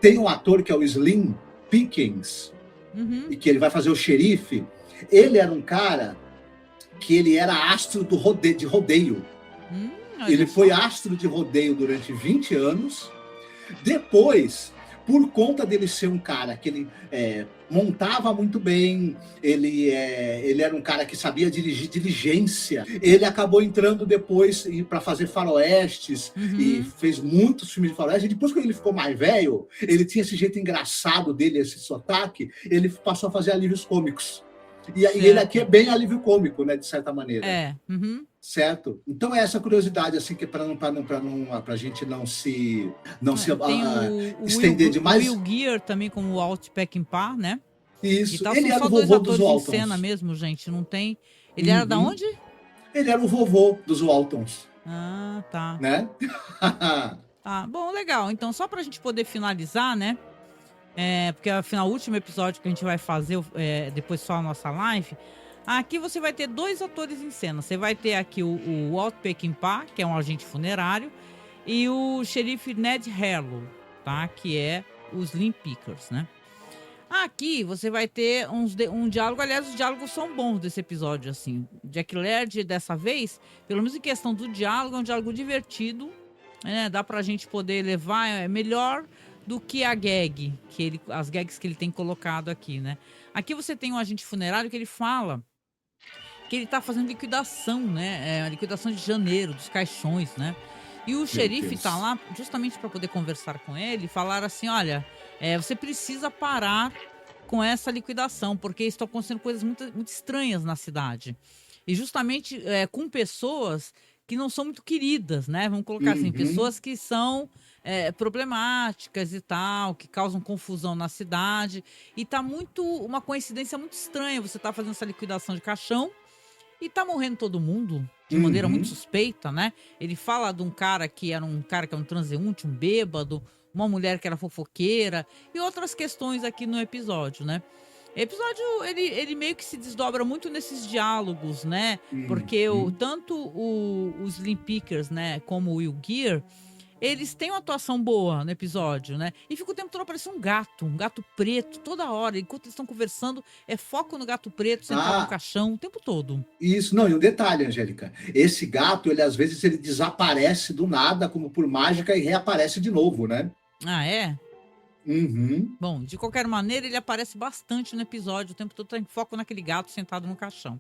tem um ator que é o Slim Pickens, e que ele vai fazer o xerife. Ele era um cara que ele era astro de rodeio. Ele foi astro de rodeio durante 20 anos. Depois, por conta dele ser um cara que ele montava muito bem, ele era um cara que sabia dirigir diligência. Ele acabou entrando depois para fazer faroestes e fez muitos filmes de faroeste. E depois, quando ele ficou mais velho, ele tinha esse jeito engraçado dele, esse sotaque, ele passou a fazer alívios cômicos. E ele aqui é bem alívio cômico, né, de certa maneira. Certo? Então é essa curiosidade, assim, que para a gente não se estender demais. O Will Geer também, como o Walt Peckinpah, né? Isso. Tal, ele são era só o dois vovô dos atores Waltons. em cena mesmo, gente. Não tem. Ele era da onde? Ele era o vovô dos Waltons. Ah, tá. Né? Tá. Bom, legal. Então, só pra gente poder finalizar, né? Porque afinal, o último episódio que a gente vai fazer depois só a nossa live. Aqui você vai ter dois atores em cena. Você vai ter aqui o Walt Peckinpah, que é um agente funerário, e o xerife Ned Harlow, tá? Que é os Slim Pickers, né? Aqui você vai ter um diálogo. Aliás, os diálogos são bons desse episódio, assim. Jack Laird, dessa vez, pelo menos em questão do diálogo, é um diálogo divertido, né? Dá pra gente poder levar melhor do que a gag, as gags que ele tem colocado aqui, né? Aqui você tem um agente funerário que ele fala que ele tá fazendo liquidação, né? A liquidação de janeiro, dos caixões, né? E o xerife tá lá justamente para poder conversar com ele e falar assim, olha, você precisa parar com essa liquidação, porque estão acontecendo coisas muito, muito estranhas na cidade. E justamente com pessoas que não são muito queridas, né? Vamos colocar assim, pessoas que são problemáticas e tal, que causam confusão na cidade. E tá uma coincidência muito estranha. Você tá fazendo essa liquidação de caixão e tá morrendo todo mundo de maneira muito suspeita, né? Ele fala de um cara que é um transeunte, um bêbado, uma mulher que era fofoqueira e outras questões aqui no episódio, né? O episódio, ele meio que se desdobra muito nesses diálogos, né? Porque tanto os Slim Pickers, né, como o Will Geer, eles têm uma atuação boa no episódio, né? E fica o tempo todo aparecendo um gato preto, toda hora. Enquanto eles estão conversando, é foco no gato preto, sentado no caixão, o tempo todo. Isso, não, e um detalhe, Angélica. Esse gato, ele às vezes ele desaparece do nada, como por mágica, e reaparece de novo, né? Ah, é? Uhum. Bom, de qualquer maneira, ele aparece bastante no episódio, o tempo todo tá em foco naquele gato sentado no caixão.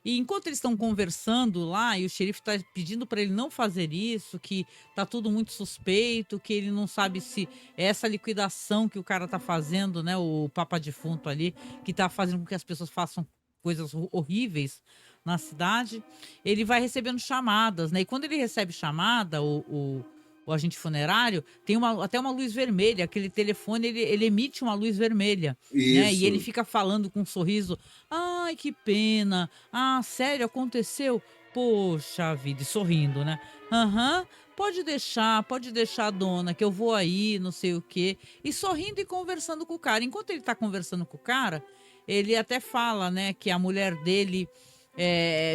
E enquanto eles estão conversando lá, e o xerife está pedindo para ele não fazer isso, que tá tudo muito suspeito, que ele não sabe se é essa liquidação que o cara tá fazendo, né, o papa defunto ali, que tá fazendo com que as pessoas façam coisas horríveis na cidade, ele vai recebendo chamadas, né? E quando ele recebe chamada, o agente funerário tem até uma luz vermelha, aquele telefone ele emite uma luz vermelha, né? E ele fica falando com um sorriso, ai que pena, ah sério, aconteceu? Poxa vida, e sorrindo, né? Aham, pode deixar, dona, que eu vou aí, não sei o quê. E sorrindo e conversando com o cara. Enquanto ele tá conversando com o cara, ele até fala, né, que a mulher dele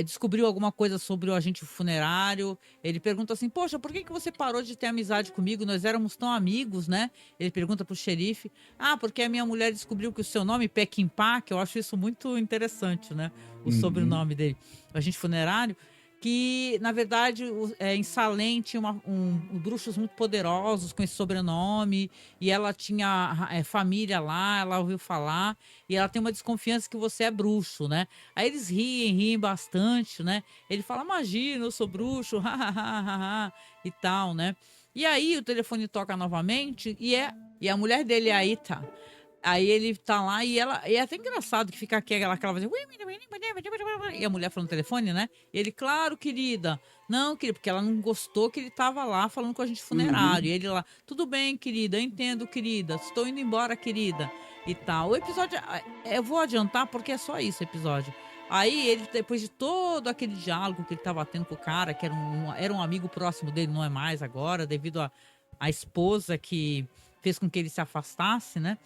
descobriu alguma coisa sobre o agente funerário. Ele pergunta assim, poxa, por que você parou de ter amizade comigo? Nós éramos tão amigos, né? Ele pergunta pro xerife, porque a minha mulher descobriu que o seu nome, Pequimpa, que eu acho isso muito interessante, né? O sobrenome dele, o agente funerário, que, na verdade, em Salem tinha bruxos muito poderosos com esse sobrenome, e ela tinha família lá, ela ouviu falar, e ela tem uma desconfiança que você é bruxo, né? Aí eles riem bastante, né? Ele fala, imagina, eu sou bruxo, e tal, né? E aí o telefone toca novamente, e a mulher dele aí tá. Aí ele tá lá e é até engraçado que fica aquela voz. E a mulher falando no telefone, né? E ele, claro, querida. Não, querida, porque ela não gostou que ele tava lá falando com a gente funerário. E ele lá, tudo bem, querida, eu entendo, querida. Estou indo embora, querida. E tal. O episódio, eu vou adiantar porque é só isso o episódio. Aí ele, depois de todo aquele diálogo que ele tava tendo com o cara, que era um amigo próximo dele, não é mais agora, devido à esposa que fez com que ele se afastasse, né?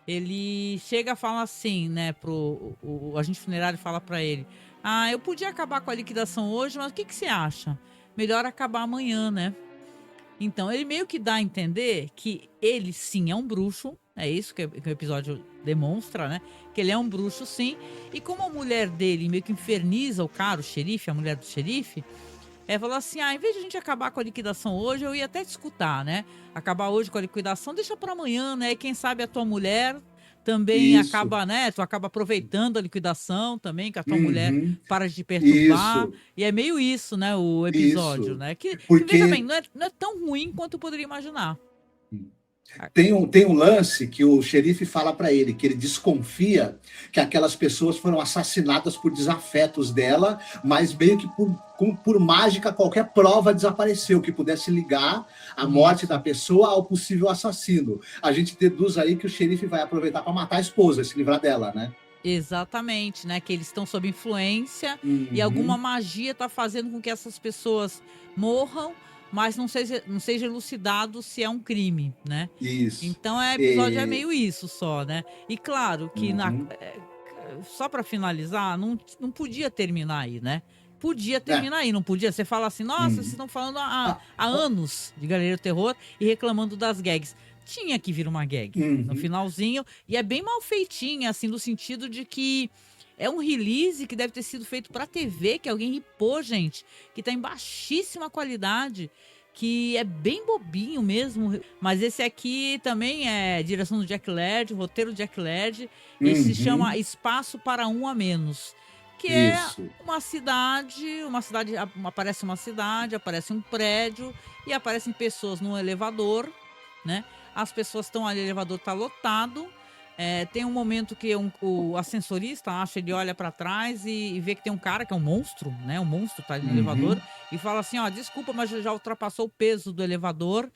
Ele chega e fala assim, né, o agente funerário fala pra ele, eu podia acabar com a liquidação hoje, mas o que você acha? Melhor acabar amanhã, né? Então, ele meio que dá a entender que ele sim é um bruxo, é isso que o episódio demonstra, né? Que ele é um bruxo sim, e como a mulher dele meio que inferniza o cara, o xerife, a mulher do xerife, falou assim, em vez de a gente acabar com a liquidação hoje, eu ia até te escutar, né? Acabar hoje com a liquidação, deixa pra amanhã, né? E quem sabe a tua mulher também acaba, né? Tu acaba aproveitando a liquidação também, que a tua mulher para de te perturbar. E é meio isso, né? O episódio, né? Que veja bem, não é tão ruim quanto eu poderia imaginar. Tem um lance que o xerife fala para ele, que ele desconfia que aquelas pessoas foram assassinadas por desafetos dela, mas meio que por mágica qualquer prova desapareceu que pudesse ligar a morte da pessoa ao possível assassino. A gente deduz aí que o xerife vai aproveitar para matar a esposa, se livrar dela, né? Exatamente, né? Que eles estão sob influência e alguma magia está fazendo com que essas pessoas morram, mas não seja elucidado se é um crime, né? Isso. Então o episódio é meio isso só, né? E claro que só para finalizar, não podia terminar aí, né? Podia terminar aí, não podia? Você fala assim, nossa, vocês estão falando há anos de Galeria do Terror e reclamando das gags. Tinha que vir uma gag no finalzinho, e é bem mal feitinha, assim, no sentido de que é um release que deve ter sido feito pra TV, que alguém ripou, gente, que tá em baixíssima qualidade, que é bem bobinho mesmo. Mas esse aqui também é direção do Jack Laird, roteiro do Jack Laird, e se chama Espaço para Um a Menos. Que é uma cidade, aparece uma cidade, aparece um prédio e aparecem pessoas num elevador, né? As pessoas estão ali, o elevador tá lotado. Tem um momento que o ascensorista ele olha para trás e vê que tem um cara que é um monstro, né? Um monstro tá ali no elevador e fala assim, desculpa, mas já ultrapassou o peso do elevador,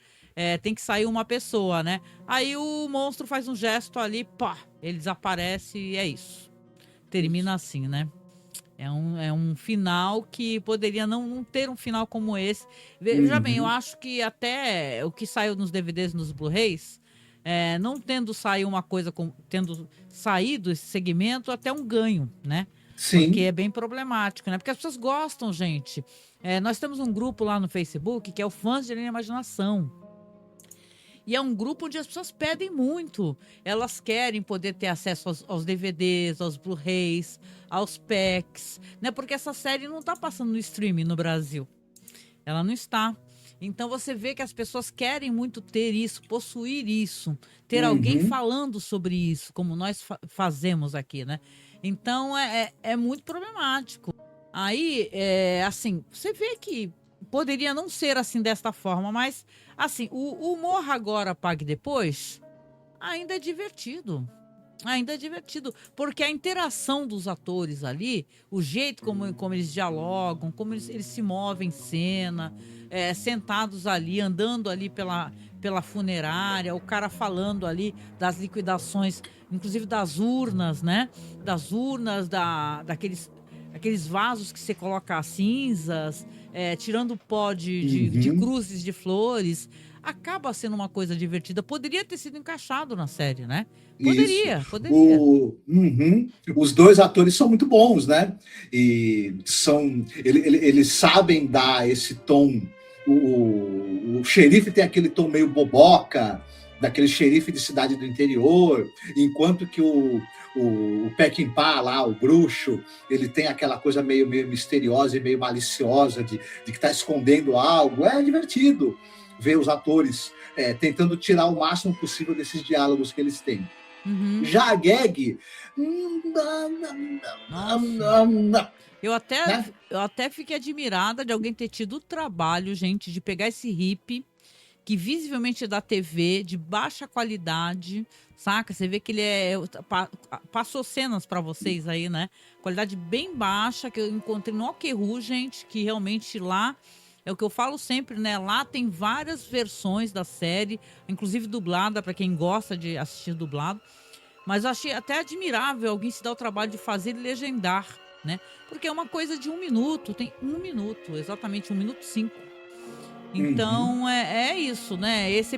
tem que sair uma pessoa, né? Aí o monstro faz um gesto ali, pá, ele desaparece e é isso. Termina assim, né? É um final que poderia não ter um final como esse. Veja bem, eu acho que até o que saiu nos DVDs e nos Blu-rays, não tendo saído uma coisa, tendo saído esse segmento, até um ganho, né? Sim. Porque é bem problemático, né? Porque as pessoas gostam, gente. Nós temos um grupo lá no Facebook que é o Fãs de Além da Imaginação. E é um grupo onde as pessoas pedem muito. Elas querem poder ter acesso aos DVDs, aos Blu-rays, aos packs, né? Porque essa série não está passando no streaming no Brasil. Ela não está. Então você vê que as pessoas querem muito ter isso, possuir isso, ter alguém falando sobre isso, como nós fazemos aqui, né? Então é muito problemático. Aí, assim, você vê que poderia não ser assim desta forma, mas assim, o Morra Agora, Pague Depois ainda é divertido. Ainda é divertido, porque a interação dos atores ali, o jeito como eles dialogam, como eles se movem em cena, sentados ali, andando ali pela funerária, o cara falando ali das liquidações, inclusive das urnas, né? Das urnas, aqueles vasos que você coloca as cinzas, tirando o pó de cruzes de flores. Acaba sendo uma coisa divertida. Poderia ter sido encaixado na série, né? Poderia. Os dois atores são muito bons, né? E eles sabem dar esse tom. O xerife tem aquele tom meio boboca, daquele xerife de cidade do interior, enquanto que o Peckinpah lá, o bruxo, ele tem aquela coisa meio misteriosa e meio maliciosa de que está escondendo algo. É divertido ver os atores tentando tirar o máximo possível desses diálogos que eles têm. Já a gag... Eu até fiquei admirada de alguém ter tido o trabalho, gente, de pegar esse hippie, que visivelmente é da TV, de baixa qualidade, saca? Você vê que ele passou cenas para vocês aí, né? Qualidade bem baixa, que eu encontrei no Okru, gente, que realmente lá... É o que eu falo sempre, né? Lá tem várias versões da série, inclusive dublada, para quem gosta de assistir dublado. Mas eu achei até admirável alguém se dar o trabalho de fazer e legendar, né? Porque é uma coisa de 1 minuto, tem 1 minuto, exatamente 1 minuto 5. Então, é isso, né? Esse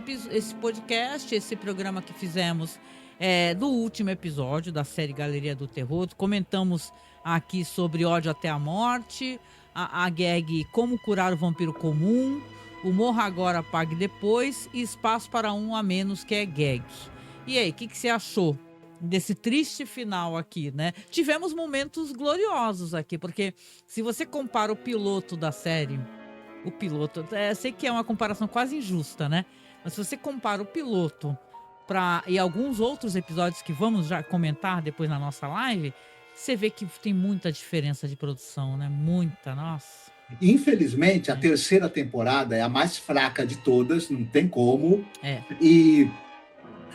podcast, esse programa que fizemos do último episódio da série Galeria do Terror. Comentamos aqui sobre Ódio até a Morte, a gag Como Curar o Vampiro Comum, o Morra Agora, Pague Depois e Espaço para Um a Menos, que é gag. E aí, o que você achou desse triste final aqui, né? Tivemos momentos gloriosos aqui, porque se você compara o piloto da série, sei que é uma comparação quase injusta, né? Mas se você compara o piloto e alguns outros episódios que vamos já comentar depois na nossa live, você vê que tem muita diferença de produção, né? Muita, nossa. Infelizmente, a terceira temporada é a mais fraca de todas, não tem como. É. E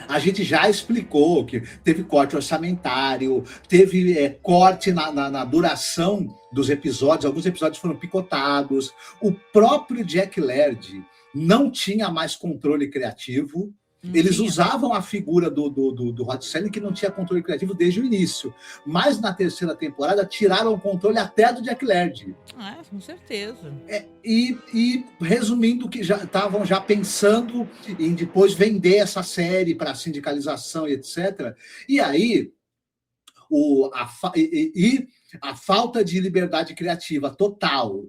a gente já explicou que teve corte orçamentário, teve corte na duração dos episódios, alguns episódios foram picotados. O próprio Jack Laird não tinha mais controle criativo. Eles usavam a figura do Rod Serling, que não tinha controle criativo desde o início. Mas na terceira temporada tiraram o controle até do Jack Laird. Com certeza. E resumindo, que já estavam pensando em depois vender essa série para sindicalização e etc. E aí a falta de liberdade criativa total,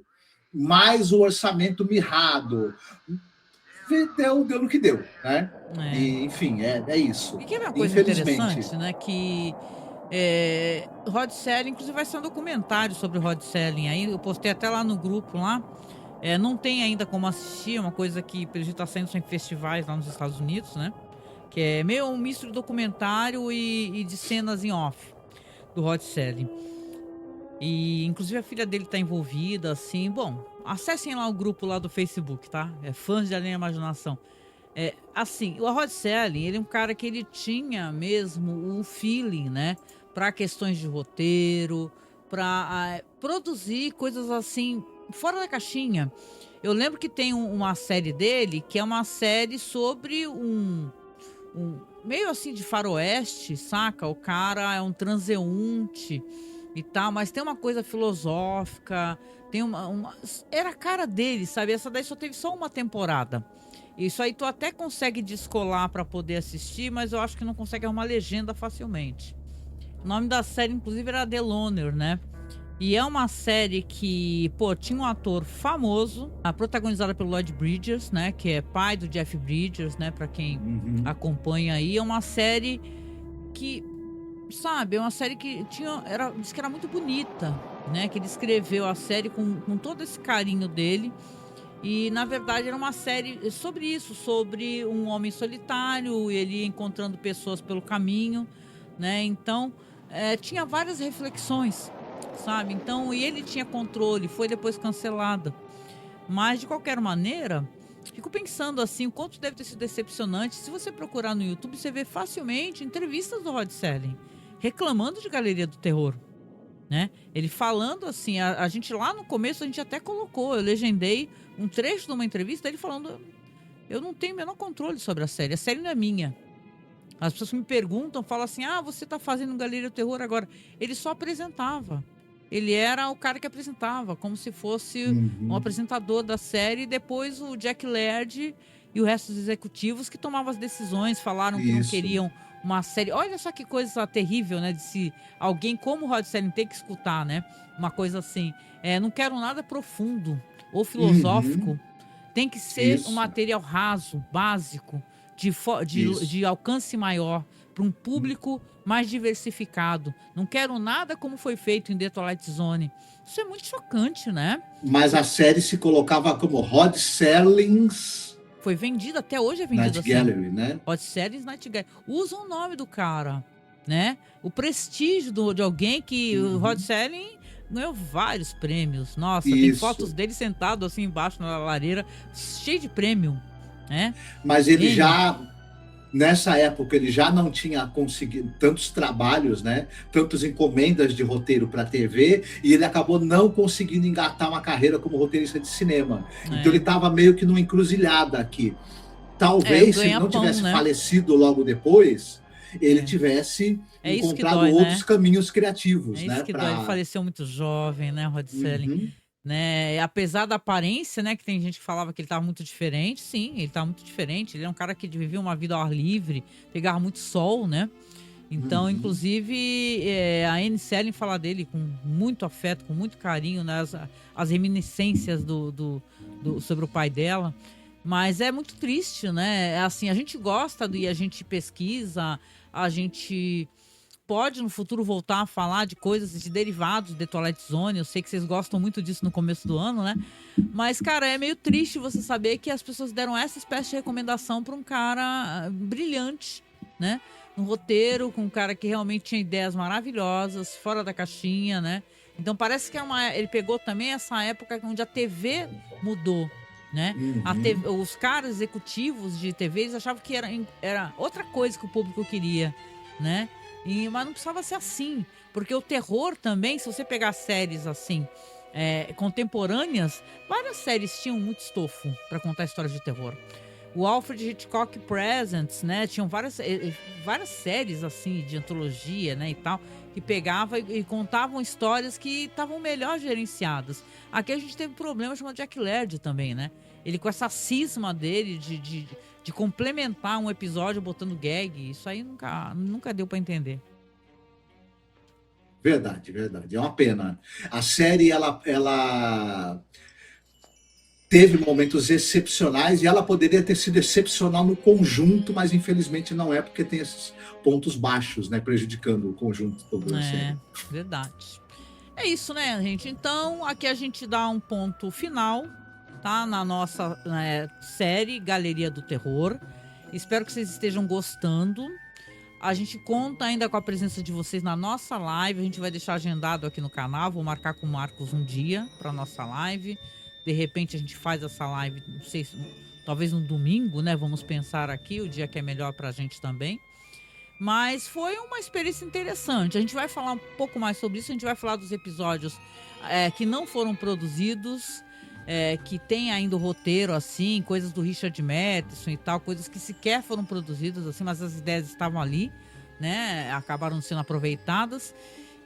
mais o orçamento mirrado, deu no que deu, né? E, enfim, é isso. E que é uma coisa interessante, né? Que Rod Serling, inclusive vai ser um documentário sobre o Rod Serling aí, eu postei até lá no grupo lá. Não tem ainda como assistir, é uma coisa que pelo jeito está saindo em festivais lá nos Estados Unidos, né? Que é meio um misto de documentário e de cenas em off do Rod Serling. E inclusive a filha dele tá envolvida, assim. Bom, acessem lá o grupo lá do Facebook, tá? Fãs de Além da Imaginação. Assim, o Rod Serling, ele é um cara que ele tinha mesmo um feeling, né? Para questões de roteiro, para produzir coisas assim, fora da caixinha. Eu lembro que tem uma série dele, que é uma série sobre um meio assim de faroeste, saca? O cara é um transeunte e tal, mas tem uma coisa filosófica, tem era a cara dele, sabe? Essa daí só teve só uma temporada. Isso aí tu até consegue descolar para poder assistir, mas eu acho que não consegue arrumar legenda facilmente. O nome da série, inclusive, era The Loner, né? E é uma série que, pô, tinha um ator famoso, protagonizada pelo Lloyd Bridges, né? Que é pai do Jeff Bridges, né? Pra quem acompanha aí. É uma série que, sabe, é uma série que diz que era muito bonita, né? Que ele escreveu a série com todo esse carinho dele. E, na verdade, era uma série sobre isso, sobre um homem solitário, ele encontrando pessoas pelo caminho, né? Então, tinha várias reflexões, sabe? Então, e ele tinha controle, foi depois cancelada. Mas, de qualquer maneira, fico pensando assim, o quanto deve ter sido decepcionante. Se você procurar no YouTube, você vê facilmente entrevistas do Rod Serling reclamando de Galeria do Terror, né? Ele falando assim, a gente lá no começo, a gente até colocou, eu legendei um trecho de uma entrevista dele falando: eu não tenho o menor controle sobre a série não é minha. As pessoas me perguntam, falam assim: você tá fazendo Galeria do Terror agora. Ele só apresentava. Ele era o cara que apresentava, como se fosse um apresentador da série, e depois o Jack Laird e o resto dos executivos que tomavam as decisões, falaram que não queriam uma série. Olha só que coisa terrível, né? De se alguém como o Rod Serling tem que escutar, né? Uma coisa assim, não quero nada profundo ou filosófico. Tem que ser um material raso, básico, de alcance maior, para um público mais diversificado. Não quero nada como foi feito em The Twilight Zone. Isso é muito chocante, né? Mas a série se colocava como Rod Serling's... Foi vendida, até hoje é vendida Night Gallery, né? Rod Serling's Night Gallery. Usam o nome do cara, né? O prestígio de alguém que o Rod Serling ganhou vários prêmios. Nossa, tem fotos dele sentado assim embaixo na lareira, cheio de prêmio, né? Mas ele nessa época, ele já não tinha conseguido tantos trabalhos, né? Tantas encomendas de roteiro para TV, e ele acabou não conseguindo engatar uma carreira como roteirista de cinema. Então ele estava meio que numa encruzilhada aqui. Talvez, se ele não tivesse falecido logo depois, ele tivesse encontrado outros caminhos criativos. Isso que dói. Ele faleceu muito jovem, né, Rod Serling? Né? Apesar da aparência, né, que tem gente que falava que ele estava muito diferente. Sim, ele estava muito diferente. Ele é um cara que vivia uma vida ao ar livre, pegava muito sol, né? Então, inclusive, a Anne Serling fala dele com muito afeto, com muito carinho, né? As reminiscências sobre o pai dela. Mas é muito triste, né? Assim, a gente gosta e a gente pesquisa, a gente pode no futuro voltar a falar de coisas, de derivados de Twilight Zone. Eu sei que vocês gostam muito disso no começo do ano, né? Mas, cara, é meio triste você saber que as pessoas deram essa espécie de recomendação para um cara brilhante, né? Um roteiro com um cara que realmente tinha ideias maravilhosas, fora da caixinha, né? Então parece que ele pegou também essa época onde a TV mudou, né? Os caras executivos de TV, eles achavam que era outra coisa que o público queria, né? Mas não precisava ser assim, porque o terror também, se você pegar séries assim, contemporâneas, várias séries tinham muito estofo para contar histórias de terror. O Alfred Hitchcock Presents, né, tinham várias séries assim de antologia, né, e tal, que pegavam e contavam histórias que estavam melhor gerenciadas. Aqui a gente teve um problema chamado Jack Laird também, né? Ele com essa cisma dele de complementar um episódio botando gag, isso aí nunca deu para entender. Verdade. É uma pena. A série, ela teve momentos excepcionais e ela poderia ter sido excepcional no conjunto, mas infelizmente não é, porque tem esses pontos baixos, né, prejudicando o conjunto todo da série. Verdade. É isso, né, gente? Então, aqui a gente dá um ponto final, tá? Na nossa série Galeria do Terror. Espero que vocês estejam gostando. A gente conta ainda com a presença de vocês na nossa live. A gente vai deixar agendado aqui no canal. Vou marcar com o Marcos um dia para nossa live. De repente a gente faz essa live, não sei, talvez no domingo, né? Vamos pensar aqui, o dia que é melhor pra gente também. Mas foi uma experiência interessante. A gente vai falar um pouco mais sobre isso. A gente vai falar dos episódios que não foram produzidos, que tem ainda o roteiro, assim, coisas do Richard Matheson e tal, coisas que sequer foram produzidas, assim, mas as ideias estavam ali, né? Acabaram sendo aproveitadas.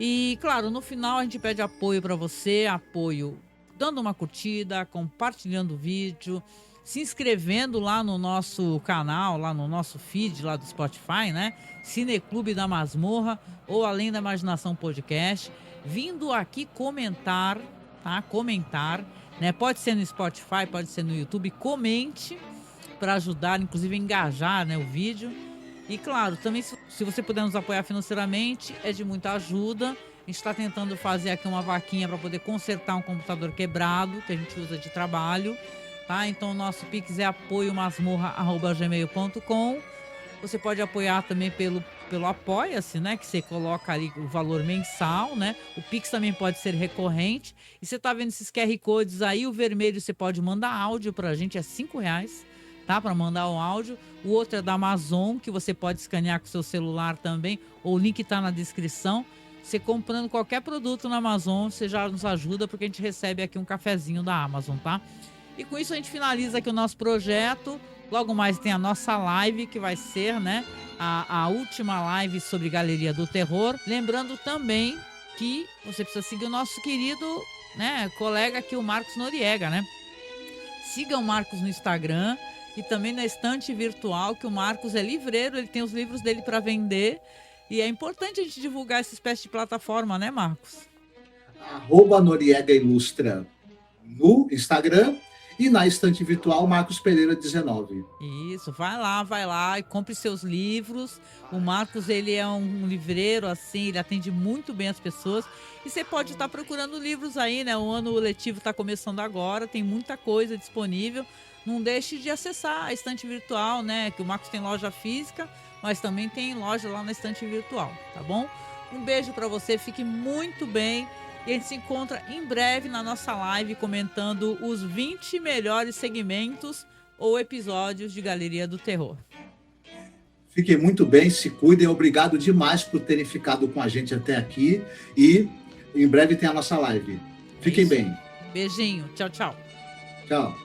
E, claro, no final a gente pede apoio para você, apoio dando uma curtida, compartilhando o vídeo, se inscrevendo lá no nosso canal, lá no nosso feed lá do Spotify, né? Cineclube da Masmorra ou Além da Imaginação Podcast, vindo aqui comentar, tá? Comentar, né? Pode ser no Spotify, pode ser no YouTube, comente para ajudar, inclusive engajar, né, o vídeo. E claro, também se você puder nos apoiar financeiramente, é de muita ajuda. A gente está tentando fazer aqui uma vaquinha para poder consertar um computador quebrado que a gente usa de trabalho, tá? Então o nosso Pix é apoiomasmorra@gmail.com. Você pode apoiar também pelo Apoia-se, né? Que você coloca ali o valor mensal, né? O Pix também pode ser recorrente. E você tá vendo esses QR Codes aí, o vermelho você pode mandar áudio pra gente, é R$5, tá? Para mandar o áudio. O outro é da Amazon, que você pode escanear com o seu celular também. O link tá na descrição. Você comprando qualquer produto na Amazon, você já nos ajuda, porque a gente recebe aqui um cafezinho da Amazon, tá? E com isso a gente finaliza aqui o nosso projeto. Logo mais tem a nossa live, que vai ser, né, a última live sobre Galeria do Terror. Lembrando também que você precisa seguir o nosso querido, né, colega aqui, o Marcos Noriega, né? Siga o Marcos no Instagram e também na Estante Virtual, que o Marcos é livreiro, ele tem os livros dele para vender. E é importante a gente divulgar essa espécie de plataforma, né, Marcos? @Noriega Ilustra no Instagram e na Estante Virtual Marcos Pereira 19. Isso, vai lá e compre seus livros. O Marcos, ele é um livreiro, assim, ele atende muito bem as pessoas. E você pode estar procurando livros aí, né? O ano letivo está começando agora, tem muita coisa disponível. Não deixe de acessar a Estante Virtual, né? Que o Marcos tem loja física, mas também tem loja lá na Estante Virtual, tá bom? Um beijo para você, fique muito bem. E a gente se encontra em breve na nossa live comentando os 20 melhores segmentos ou episódios de Galeria do Terror. Fiquem muito bem, se cuidem. Obrigado demais por terem ficado com a gente até aqui. E em breve tem a nossa live. Fiquem bem. Beijinho. Tchau, tchau. Tchau.